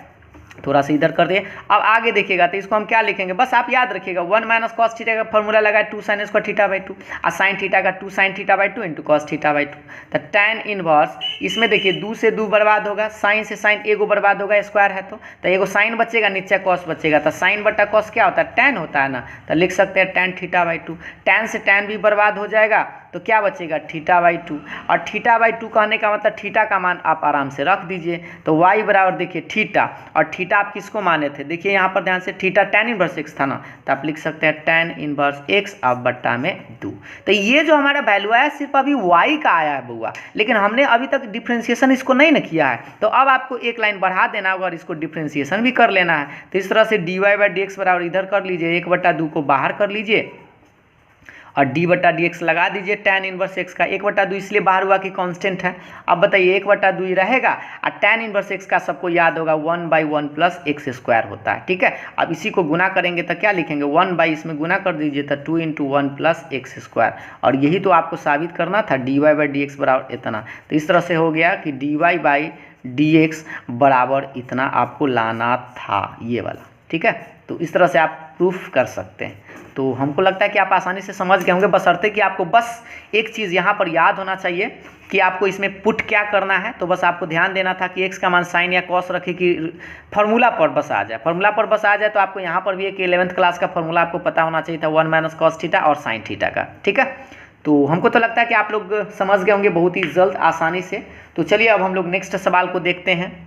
थोड़ा सा इधर कर दिए। अब आगे देखिएगा तो इसको हम क्या लिखेंगे, बस आप याद रखिएगा 1 - cos थीटा का फॉर्मूला लगा 2 sin स्क्वायर थीटा/2, और sin थीटा का 2 sin थीटा/2 इंटू cos थीटा/2। तो tan इनवर्स, इसमें देखिए 2 से 2 बर्बाद होगा, sin से sin एगो बर्बाद होगा, स्क्वायर है तो एगो sin बचेगा, नीचे cos बचेगा, तो sin बटा cos क्या होता है, tan होता है ना, तो लिख सकते हैं tan थीटा/2। tan से tan भी बर्बाद हो जाएगा, तो क्या बचेगा, थीटा/2, और थीटा/2 कहने का मतलब थीटा का मान आप आराम से रख दीजिए। तो y बराबर देखिए थीटा, और थीटा आप किसको माने थे, देखिए यहाँ पर ध्यान से, थीटा tan इनवर्स x था ना, तो आप लिख सकते हैं tan इनवर्स x, अब बट्टा में 2। तो ये जो हमारा वैल्यू आया सिर्फ अभी y का आया है बुआ, लेकिन हमने अभी तक डिफ्रेंशिएशन इसको नहीं ना किया है, तो अब आपको एक लाइन बढ़ा देना होगा और इसको डिफ्रेंशिएशन भी कर लेना है। तो इस तरह से dy/dx बराबर इधर कर लीजिए, 1/2 को बाहर कर लीजिए, और d/dx लगा दीजिए tan इनवर्स x का। 1/2 इसलिए बाहर हुआ कि कांस्टेंट है। अब बताइए 1/2 ही रहेगा, और tan इनवर्स x का सबको याद होगा 1/1 प्लस x स्क्वायर होता है। ठीक है, अब इसी को गुना करेंगे तो क्या लिखेंगे, 1 इसमें गुना कर दीजिए तो 2 × 1 प्लस x स्क्वायर, और यही तो आपको साबित करना था, dy/dx बराबर इतना। तो इस तरह से हो गया कि dy/dx बराबर इतना आपको लाना था, ये वाला। ठीक है, तो इस तरह से आप प्रूफ कर सकते हैं। तो हमको लगता है कि आप आसानी से समझ गए होंगे, बशर्ते कि आपको बस एक चीज़ यहाँ पर याद होना चाहिए कि आपको इसमें पुट क्या करना है। तो बस आपको ध्यान देना था कि x का मान साइन या कॉस रखे कि फार्मूला पर बस आ जाए, फार्मूला पर बस आ जाए। तो आपको यहाँ पर भी एक 11th क्लास का फार्मूला आपको पता होना चाहिए था, 1 - cos थीटा और साइन थीटा का। ठीक है, तो हमको तो लगता है कि आप लोग समझ गए होंगे बहुत ही जल्द आसानी से। तो चलिए अब हम लोग नेक्स्ट सवाल को देखते हैं।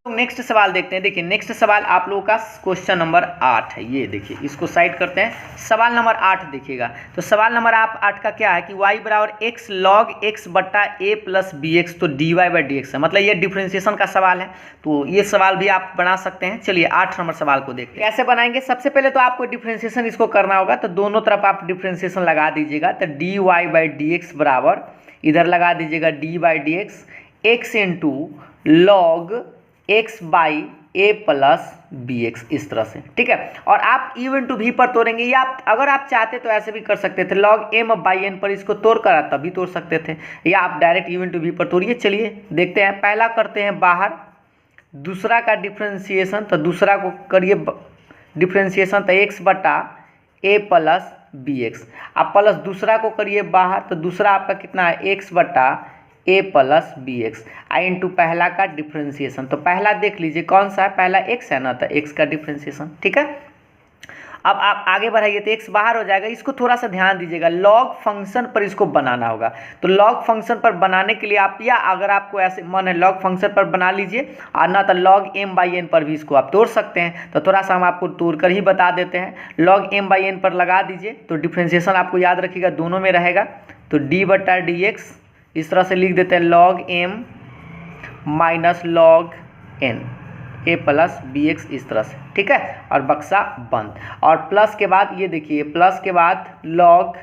नेक्स्ट सवाल देखते हैं। देखिए नेक्स्ट सवाल आप लोगों का क्वेश्चन नंबर 8 है। ये देखिए इसको साइड करते हैं, सवाल नंबर 8 देखिएगा। तो सवाल नंबर 8 का क्या है कि y बराबर x log x बट्टा a प्लस बी एक्स, तो dy/dx है, मतलब ये डिफ्रेंशिएशन का सवाल है। तो ये सवाल भी आप बना सकते हैं। चलिए 8 नंबर सवाल को देखते हैं कैसे बनाएंगे। सबसे पहले तो आपको डिफ्रेंशिएशन इसको करना होगा, तो दोनों तरफ आप डिफ्रेंशिएशन लगा दीजिएगा। तो dy/dx बराबर इधर लगा दीजिएगा dy/dx x into log x by a plus b x, इस तरह से। ठीक है, और आप u इंटू v पर तोड़ेंगे, या आप अगर आप चाहते तो ऐसे भी कर सकते थे, लॉग m बाई n पर इसको तोड़ कर तभी तोड़ सकते थे, या आप डायरेक्ट u इंटू v पर तोड़िए। चलिए देखते हैं, पहला करते हैं बाहर, दूसरा का डिफ्रेंशिएशन, तो दूसरा को करिए डिफ्रेंशिएशन, तो x बटा a प्लस बी एक्स, आप प्लस दूसरा को करिए बाहर, तो दूसरा आपका कितना है, x बटा a plus b x I into पहला का डिफ्रेंशिएशन। तो पहला देख लीजिए कौन सा है, पहला x है ना, तो x का डिफ्रेंशिएशन। ठीक है, अब आप आगे बढ़ाइए तो x बाहर हो जाएगा। इसको थोड़ा सा ध्यान दीजिएगा, लॉग फंक्शन पर इसको बनाना होगा। तो लॉग फंक्शन पर बनाने के लिए आप, या अगर आपको ऐसे मन है लॉग फंक्शन पर बना लीजिए, और ना तो लॉग m/n पर भी इसको आप तोड़ सकते हैं। तो थोड़ा सा हम आपको तोड़ कर ही बता देते हैं। लॉग m/n पर लगा दीजिए, तो डिफ्रेंशिएशन आपको याद रखिएगा दोनों में रहेगा। तो d/dx इस तरह से लिख देते हैं, log m minus log n a plus b x, इस तरह से। ठीक है, और बक्सा बंद, और प्लस के बाद ये देखिए, प्लस के बाद log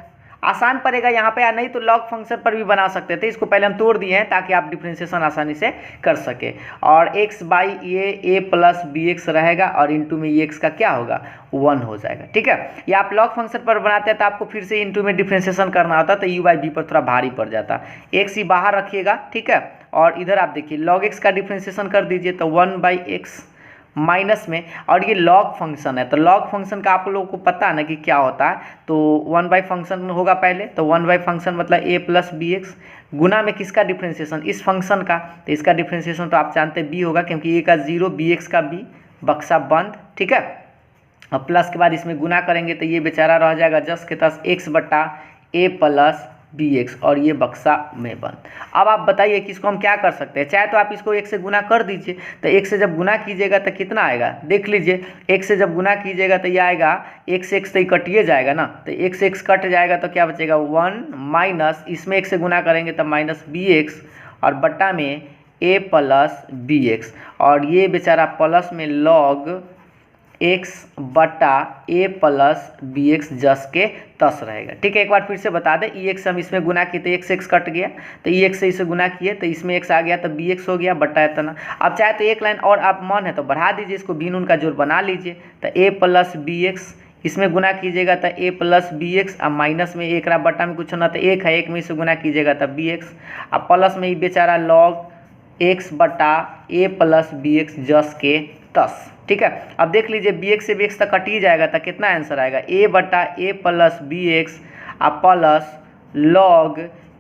आसान पड़ेगा यहाँ पे, या नहीं तो लॉग फंक्शन पर भी बना सकते थे। इसको पहले हम तोड़ दिए हैं ताकि आप डिफ्रेंशिएशन आसानी से कर सके। और x by a plus b x रहेगा, और इंटू में ये x का क्या होगा, 1 हो जाएगा। ठीक है, या आप लॉग फंक्शन पर बनाते हैं तो आपको फिर से इंटू में डिफ्रेंशिएशन करना होता, तो u बाई बी पर थोड़ा भारी पड़ जाता। x ही बाहर रखिएगा। ठीक है, और इधर आप देखिए log x का डिफ्रेंशिएशन कर दीजिए, तो 1/x माइनस में, और ये लॉग फंक्शन है, तो लॉग फंक्शन का आप लोगों को पता है ना कि क्या होता है, तो 1 फंक्शन होगा पहले, तो 1 फंक्शन मतलब a प्लस बी एक्स गुना में किसका डिफ्रेंशिएशन, इस फंक्शन का, तो इसका डिफ्रेंशिएशन तो आप जानते हैं b होगा, क्योंकि a का 0 bx का b, बक्सा बंद, ठीक है। अब प्लस के बाद इसमें गुना करेंगे तो ये बेचारा रह जाएगा जस के तस x बटा a प्लस बी एक्स, और ये बक्सा में बंद। अब आप बताइए कि इसको हम क्या कर सकते हैं, चाहे तो आप इसको 1 से गुना कर दीजिए, तो 1 से जब गुना कीजिएगा तो कितना आएगा, देख लीजिए, 1 से जब गुना कीजिएगा तो ये आएगा x से तो कटिए जाएगा ना, तो x से x कट जाएगा तो क्या बचेगा 1 माइनस, इसमें 1 से गुना करेंगे तो माइनस बी एक्स, और बट्टा में a प्लस बी एक्स, और ये बेचारा प्लस में लॉग x बटा a प्लस बी एक्स जस के तस रहेगा, ठीक है। एक बार फिर से बता दें, ई एक्स हम इसमें गुना किए तो x कट गया, तो ई एक्स से इसे गुना किए तो इसमें x आ गया, तो बी एक्स हो गया बटा इतना। अब चाहे तो एक लाइन और आप मन है तो बढ़ा दीजिए, इसको बीन उनका जोड़ बना लीजिए, तो a प्लस बी एक्स, इसमें गुना कीजिएगा तो a प्लस बी एक्स, अब माइनस में एक रहा, बटा में कुछ ना, तो एक है, एक में इसे गुना कीजिएगा तो बी एक्स, अब प्लस में ही बेचारा लॉग x बटा a प्लस बी एक्स जस के तस, ठीक है। अब देख लीजिए बी एक्स से बी एक्स तक कट ही जाएगा, तो कितना आंसर आएगा a बटा a plus b x plus log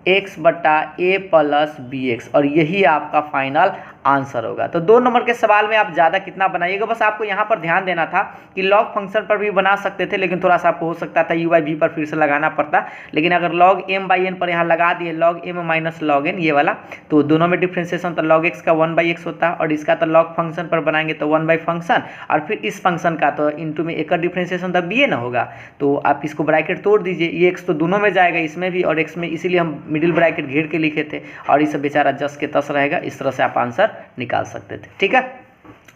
x बटा a प्लस बी एक्स, और यही आपका फाइनल आंसर होगा। तो 2 नंबर के सवाल में आप ज़्यादा कितना बनाइएगा, बस आपको यहाँ पर ध्यान देना था कि लॉग फंक्शन पर भी बना सकते थे, लेकिन थोड़ा सा आपको हो सकता था u बाई v पर फिर से लगाना पड़ता, लेकिन अगर लॉग m बाई n पर यहाँ लगा दिए log m minus log n ये वाला, तो दोनों में डिफ्रेंसिएशन तो लॉग x का 1 बाई x होता है, और इसका तो लॉग फंक्शन पर बनाएंगे तो 1 बाई फंक्शन, और फिर इस फंक्शन का तो इंटू में एक डिफ्रेंसिएशन तब भी ना होगा, तो आप इसको ब्रैकेट तोड़ दीजिए, ये x तो दोनों में जाएगा, इसमें भी और x में, इसीलिए हम मिडिल ब्रैकेट घेर के लिखे थे, और इसे बेचारा जस के तस रहेगा, इस तरह से आप आंसर निकाल सकते थे, ठीक है।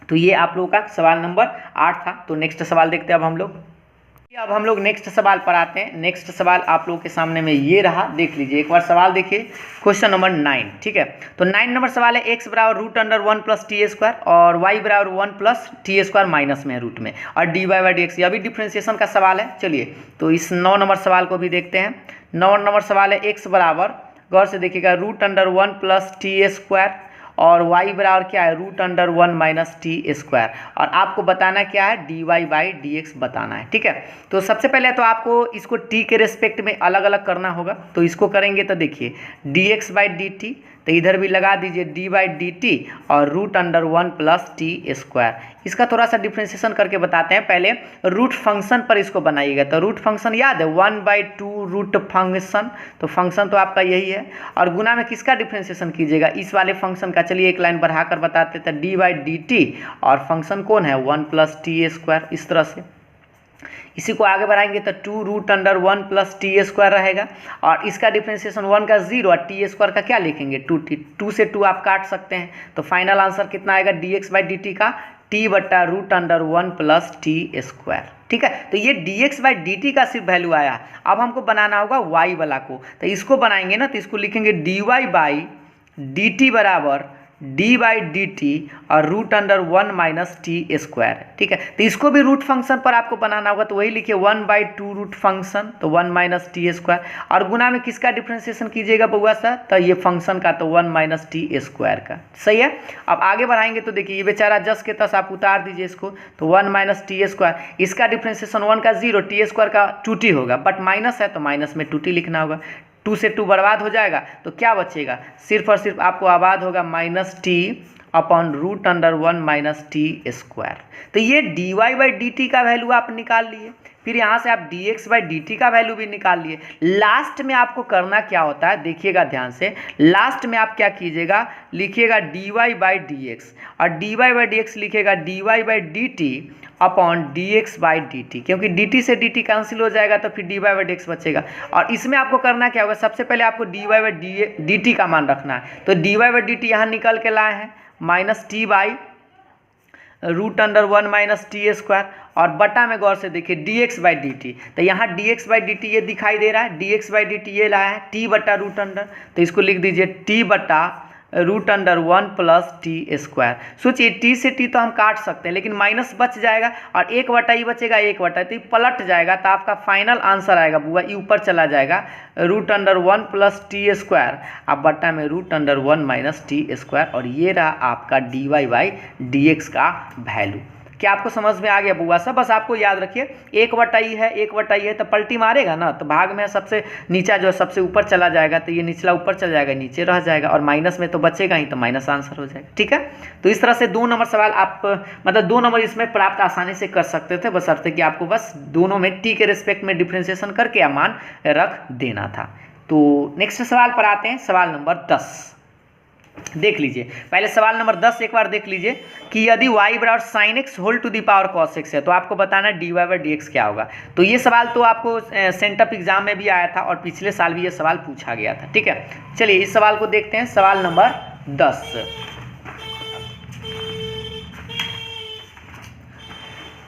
तो ये आप लोगों का सवाल नंबर 8 था। तो नेक्स्ट सवाल देखते हैं अब हम लोग नेक्स्ट सवाल पर आते हैं। नेक्स्ट सवाल आप लोगों के सामने में ये रहा, देख लीजिए एक बार सवाल देखिए, क्वेश्चन नंबर 9, ठीक है। तो 9 नंबर सवाल है, x बराबर root under 1 plus t square और y बराबर 1 प्लस टी स्क्वायर माइनस में रूट में, और d y by d x, यह भी डिफ्रेंसिएशन का सवाल है। चलिए तो इस 9 नंबर सवाल को भी देखते हैं। 9 नंबर सवाल है, x बराबर, गौर से देखिएगा, root under 1 plus t square और y बराबर क्या है, root under 1 minus t square, और आपको बताना क्या है, d y by d x बताना है, ठीक है। तो सबसे पहले तो आपको इसको t के रेस्पेक्ट में अलग अलग करना होगा, तो इसको करेंगे तो देखिए d x by d t, तो इधर भी लगा दीजिए डी बाई डी टी और root under 1 plus t square. इसका थोड़ा सा डिफ्रेंसिएशन करके बताते हैं, पहले रूट फंक्शन पर इसको बनाइएगा, तो रूट फंक्शन याद है 1/2 रूट फंक्शन, तो फंक्शन तो आपका यही है, और गुना में किसका डिफ्रेंसिएशन कीजिएगा, इस वाले फंक्शन का। चलिए एक लाइन बढ़ाकर बताते हैं, तो डी बाई डी टी और फंक्शन कौन है 1 प्लस टी स्क्वायर, इस तरह से। इसी को आगे बढ़ाएंगे तो 2 root under 1 plus t square रहेगा, और इसका डिफ्रेंसिएशन 1 का 0 और टी स्क्वायर का क्या लिखेंगे 2t, 2 से 2 आप काट सकते हैं, तो फाइनल आंसर कितना आएगा d x by d t का t बटा root under 1 plus t square, ठीक है। तो ये d x by d t का सिर्फ वैल्यू आया। अब हमको बनाना होगा y वाला को, तो इसको बनाएंगे ना, तो इसको लिखेंगे d y by d t बराबर डी बाई डी टी और root under 1 minus t square, ठीक है। तो इसको भी रूट फंक्शन पर आपको बनाना होगा, तो वही लिखिए 1/2 रूट फंक्शन, तो 1 माइनस टी स्क्वायर, और गुना में किसका डिफ्रेंसिएशन कीजिएगा बउआ सर, तो ये फंक्शन का, तो 1 माइनस टी स्क्वायर का, सही है। अब आगे बढ़ाएंगे तो देखिए ये बेचारा जस के तस आप उतार दीजिए इसको, तो 1 माइनस टी स्क्वायर, इसका डिफ्रेंसिएशन 1 का 0, टी स्क्वायर का 2t होगा, बट माइनस है तो माइनस में 2t लिखना होगा, 2 से 2 बर्बाद हो जाएगा, तो क्या बचेगा, सिर्फ और सिर्फ आपको आबाद होगा minus t upon root under 1 minus t square. तो ये d y by d t का वैल्यू आप निकाल लिए, फिर यहाँ से आप d x by d t का वैल्यू भी निकाल लिए। लास्ट में आपको करना क्या होता है, देखिएगा ध्यान से, लास्ट में आप क्या कीजिएगा, लिखिएगा d y by d x, और d y by d x लिखिएगा d y by d t upon d x by d t, क्योंकि डी टी से डी टी कैंसिल हो जाएगा, तो फिर d y by d x बचेगा। और इसमें आपको करना क्या होगा, सबसे पहले आपको d y by d t का मान रखना है, तो d y by d t यहाँ निकल के लाए हैं minus t by root under 1 minus t square, और बटा में गौर से देखिए d x by d t, तो यहाँ d x by d t ये दिखाई दे रहा है, d x by d t ये लाया है टी बटा रूट अंडर, तो इसको लिख दीजिए टी बटा root under 1 plus t square. सोचिए टी से टी तो हम काट सकते हैं, लेकिन माइनस बच जाएगा और 1 बटा ही बचेगा, 1 बटा, तो ये पलट जाएगा, तो आपका फाइनल आंसर आएगा बुआ ये ऊपर चला जाएगा root under 1 plus t square, अब बटा में root under 1 minus t square, और ये रहा आपका d y by d x का वैल्यू। क्या आपको समझ में आ गया बुआ सब? बस आपको याद रखिए 1/e है, 1/e है तो पलटी मारेगा ना, तो भाग में सबसे नीचा जो है सबसे ऊपर चला जाएगा, तो ये निचला ऊपर चला जाएगा, नीचे रह जाएगा, और माइनस में तो बचेगा ही, तो माइनस आंसर हो जाएगा। ठीक है, तो इस तरह से 2 नंबर सवाल आप मतलब 2 नंबर इसमें प्राप्त आसानी से कर सकते थे, बशर्ते कि आपको बस दोनों में टी के रिस्पेक्ट में डिफ्रेंशिएशन करके या मान रख देना था। तो नेक्स्ट सवाल पर आते हैं, सवाल नंबर 10 देख लीजिए। पहले सवाल नंबर 10 एक बार देख लीजिए कि यदि y बराबर sine x whole to the power cos x है तो आपको बताना dy बाई डी एक्स क्या होगा। तो ये सवाल तो आपको सेंटअप एग्जाम में भी आया था और पिछले साल भी ये सवाल पूछा गया था। ठीक है, चलिए इस सवाल को देखते हैं। सवाल नंबर 10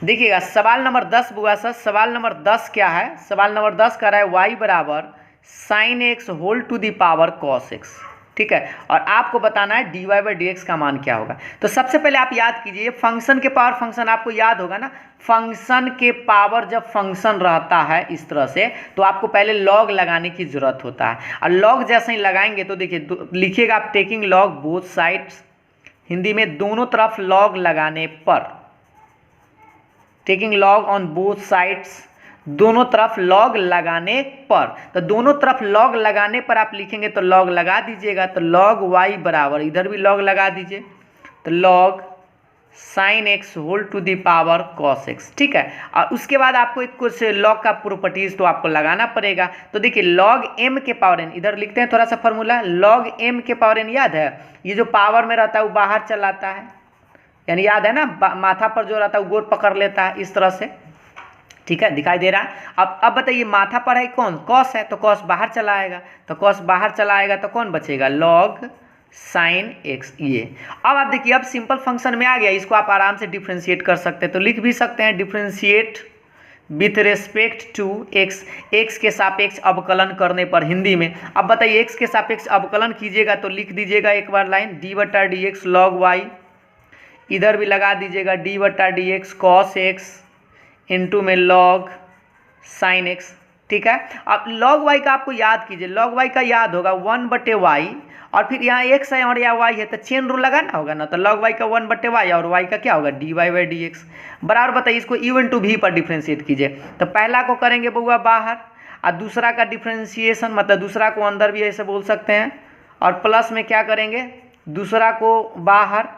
देखिएगा, सवाल नंबर 10 बुआ सर, सवाल नंबर 10 क्या है? सवाल नंबर 10 कह रहा है y बराबर sine x whole to the power cos x. ठीक है, और आपको बताना है dy बाई डी एक्स का मान क्या होगा। तो सबसे पहले आप याद कीजिए, फंक्शन के पावर फंक्शन आपको याद होगा ना, फंक्शन के पावर जब फंक्शन रहता है इस तरह से तो आपको पहले लॉग लगाने की जरूरत होता है, और लॉग जैसे ही लगाएंगे तो देखिए लिखिएगा आप taking log both sides, Hindi में दोनों तरफ लॉग लगाने पर, taking log on both sides, दोनों तरफ लॉग लगाने पर। तो दोनों तरफ लॉग लगाने पर आप लिखेंगे तो लॉग लगा दीजिएगा, तो लॉग y बराबर, इधर भी लॉग लगा दीजिए, तो log sine x whole to the power cos x. ठीक है, और उसके बाद आपको एक कुछ लॉग का प्रॉपर्टीज तो आपको लगाना पड़ेगा। तो देखिए लॉग m के पावर n, इधर लिखते हैं थोड़ा सा फॉर्मूला, लॉग m के पावर n याद है, ये जो पावर में रहता है वो बाहर चला आता है, यानी याद है ना, माथा पर जो रहता है वो गोर पकड़ लेता है इस तरह से। ठीक है, दिखाई दे रहा है। अब बताइए माथा पर है कौन? कॉस है, तो कॉस बाहर चला आएगा, तो कॉस बाहर चला आएगा तो कौन बचेगा? Log sine x. ये अब आप देखिए अब सिंपल फंक्शन में आ गया, इसको आप आराम से डिफ्रेंशिएट कर सकते हैं। तो लिख भी सकते हैं differentiate with respect to x, x के सापेक्ष अवकलन करने पर। हिंदी में अब बताइए एक्स के सापेक्ष अवकलन कीजिएगा तो लिख दीजिएगा एक बार लाइन डी बटा डी एक्स लॉग वाई, इधर भी लगा दीजिएगा डी बटा D x cos x into में लॉग साइन एक्स। ठीक है, अब लॉग वाई का आपको याद कीजिए, लॉग वाई का याद होगा 1/y, और फिर यहाँ x है और यहाँ y है तो चेन रूल लगाना होगा ना, तो लॉग वाई का 1/y और y का क्या होगा? dy by d x. बराबर बताइए इसको u इंटू v पर डिफ्रेंशिएट कीजिए, तो पहला को करेंगे बउआ बाहर, और दूसरा का डिफ्रेंशिएशन मतलब दूसरा को अंदर भी ऐसे बोल सकते हैं, और प्लस में क्या करेंगे? दूसरा को बाहर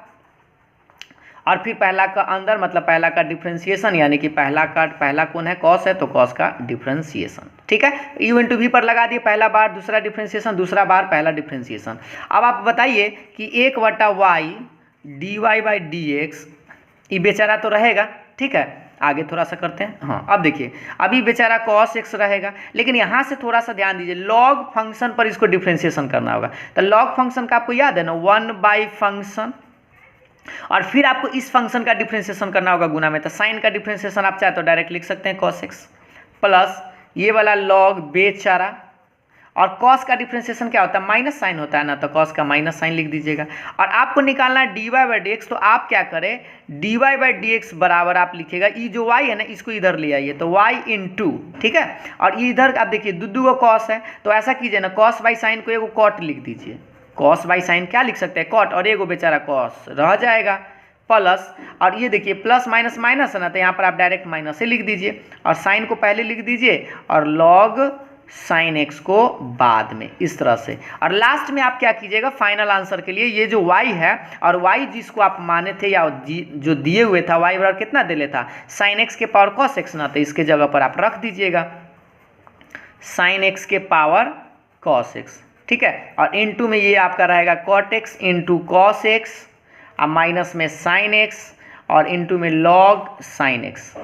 और फिर पहला का अंदर, मतलब पहला का डिफ्रेंशिएशन, यानी कि पहला कौन है? कॉस है, तो कॉस का डिफ्रेंशिएशन। ठीक है, यू इंटू वी पर लगा दिए, पहला बार दूसरा डिफ्रेंशिएशन, दूसरा बार पहला डिफ्रेंशिएशन। अब आप बताइए कि 1/y dy by d x, ये बेचारा तो रहेगा। ठीक है, आगे थोड़ा सा करते हैं। हाँ, अब देखिए अभी बेचारा cos x रहेगा, लेकिन यहाँ से थोड़ा सा ध्यान दीजिए, लॉग फंक्शन पर इसको डिफ्रेंशिएशन करना होगा। तो लॉग फंक्शन का आपको याद है ना, 1 फंक्शन, और फिर आपको इस फंक्शन का डिफ्रेंशिएशन करना होगा गुना में। तो साइन का डिफ्रेंशिएशन आप चाहे तो डायरेक्ट लिख सकते हैं cos x प्लस ये वाला लॉग बेचारा, और cos का डिफ्रेंशिएशन क्या होता है? माइनस साइन होता है ना, तो cos का माइनस साइन लिख दीजिएगा। और आपको निकालना है dy बाई डी एक्स, तो आप क्या करें? dy बाई डी एक्स बराबर आप लिखिएगा, ये जो y है ना इसको इधर ले आइए, तो y इंटू, ठीक है, और इधर आप देखिए दो गो cos है, तो ऐसा कीजिए ना cos बाई साइन को एगो कॉट लिख दीजिए, cos बाई साइन क्या लिख सकते हैं? कॉट, और एगो बेचारा cos रह जाएगा, प्लस, और ये देखिए प्लस माइनस माइनस है ना, तो यहाँ पर आप डायरेक्ट माइनस से लिख दीजिए, और साइन को पहले लिख दीजिए और लॉग साइन एक्स को बाद में, इस तरह से। और लास्ट में आप क्या कीजिएगा फाइनल आंसर के लिए, ये जो y है और y जिसको आप माने थे या जो दिए हुए था y बराबर कितना दे लेता? साइन एक्स के पावर cos x ना, तो इसके जगह पर आप रख दीजिएगा साइन एक्स के पावर cos x। ठीक है, और इनटू में ये आपका रहेगा cot x into cos x, और माइनस में साइन एक्स, और इनटू में लॉग साइन एक्स।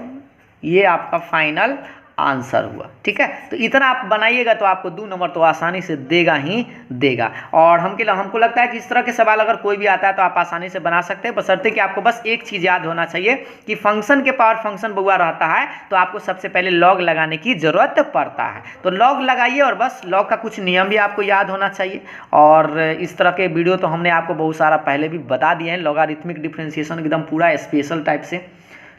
ये आपका फाइनल आंसर हुआ। ठीक है, तो इतना आप बनाइएगा तो आपको 2 नंबर तो आसानी से देगा ही देगा। और हमको लगता है कि इस तरह के सवाल अगर कोई भी आता है तो आप आसानी से बना सकते हैं, बशर्ते कि आपको बस एक चीज़ याद होना चाहिए कि फंक्शन के पावर फंक्शन बउआ रहता है तो आपको सबसे पहले लॉग लगाने की ज़रूरत पड़ता है। तो लॉग लगाइए, और बस लॉग का कुछ नियम भी आपको याद होना चाहिए। और इस तरह के वीडियो तो हमने आपको बहुत सारा पहले भी बता दिए हैं, लॉगरिथमिक डिफ्रेंशिएशन एकदम पूरा स्पेशल टाइप से।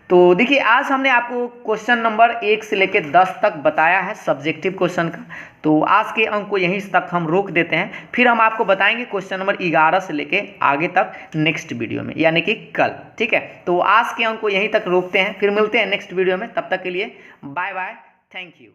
तो देखिए आज हमने आपको क्वेश्चन नंबर 1 से लेकर 10 तक बताया है सब्जेक्टिव क्वेश्चन का। तो आज के अंक को यहीं तक हम रोक देते हैं, फिर हम आपको बताएंगे क्वेश्चन नंबर 11 से लेके आगे तक नेक्स्ट वीडियो में, यानी कि कल। ठीक है, तो आज के अंक को यहीं तक रोकते हैं, फिर मिलते हैं नेक्स्ट वीडियो में। तब तक के लिए बाय बाय, थैंक यू।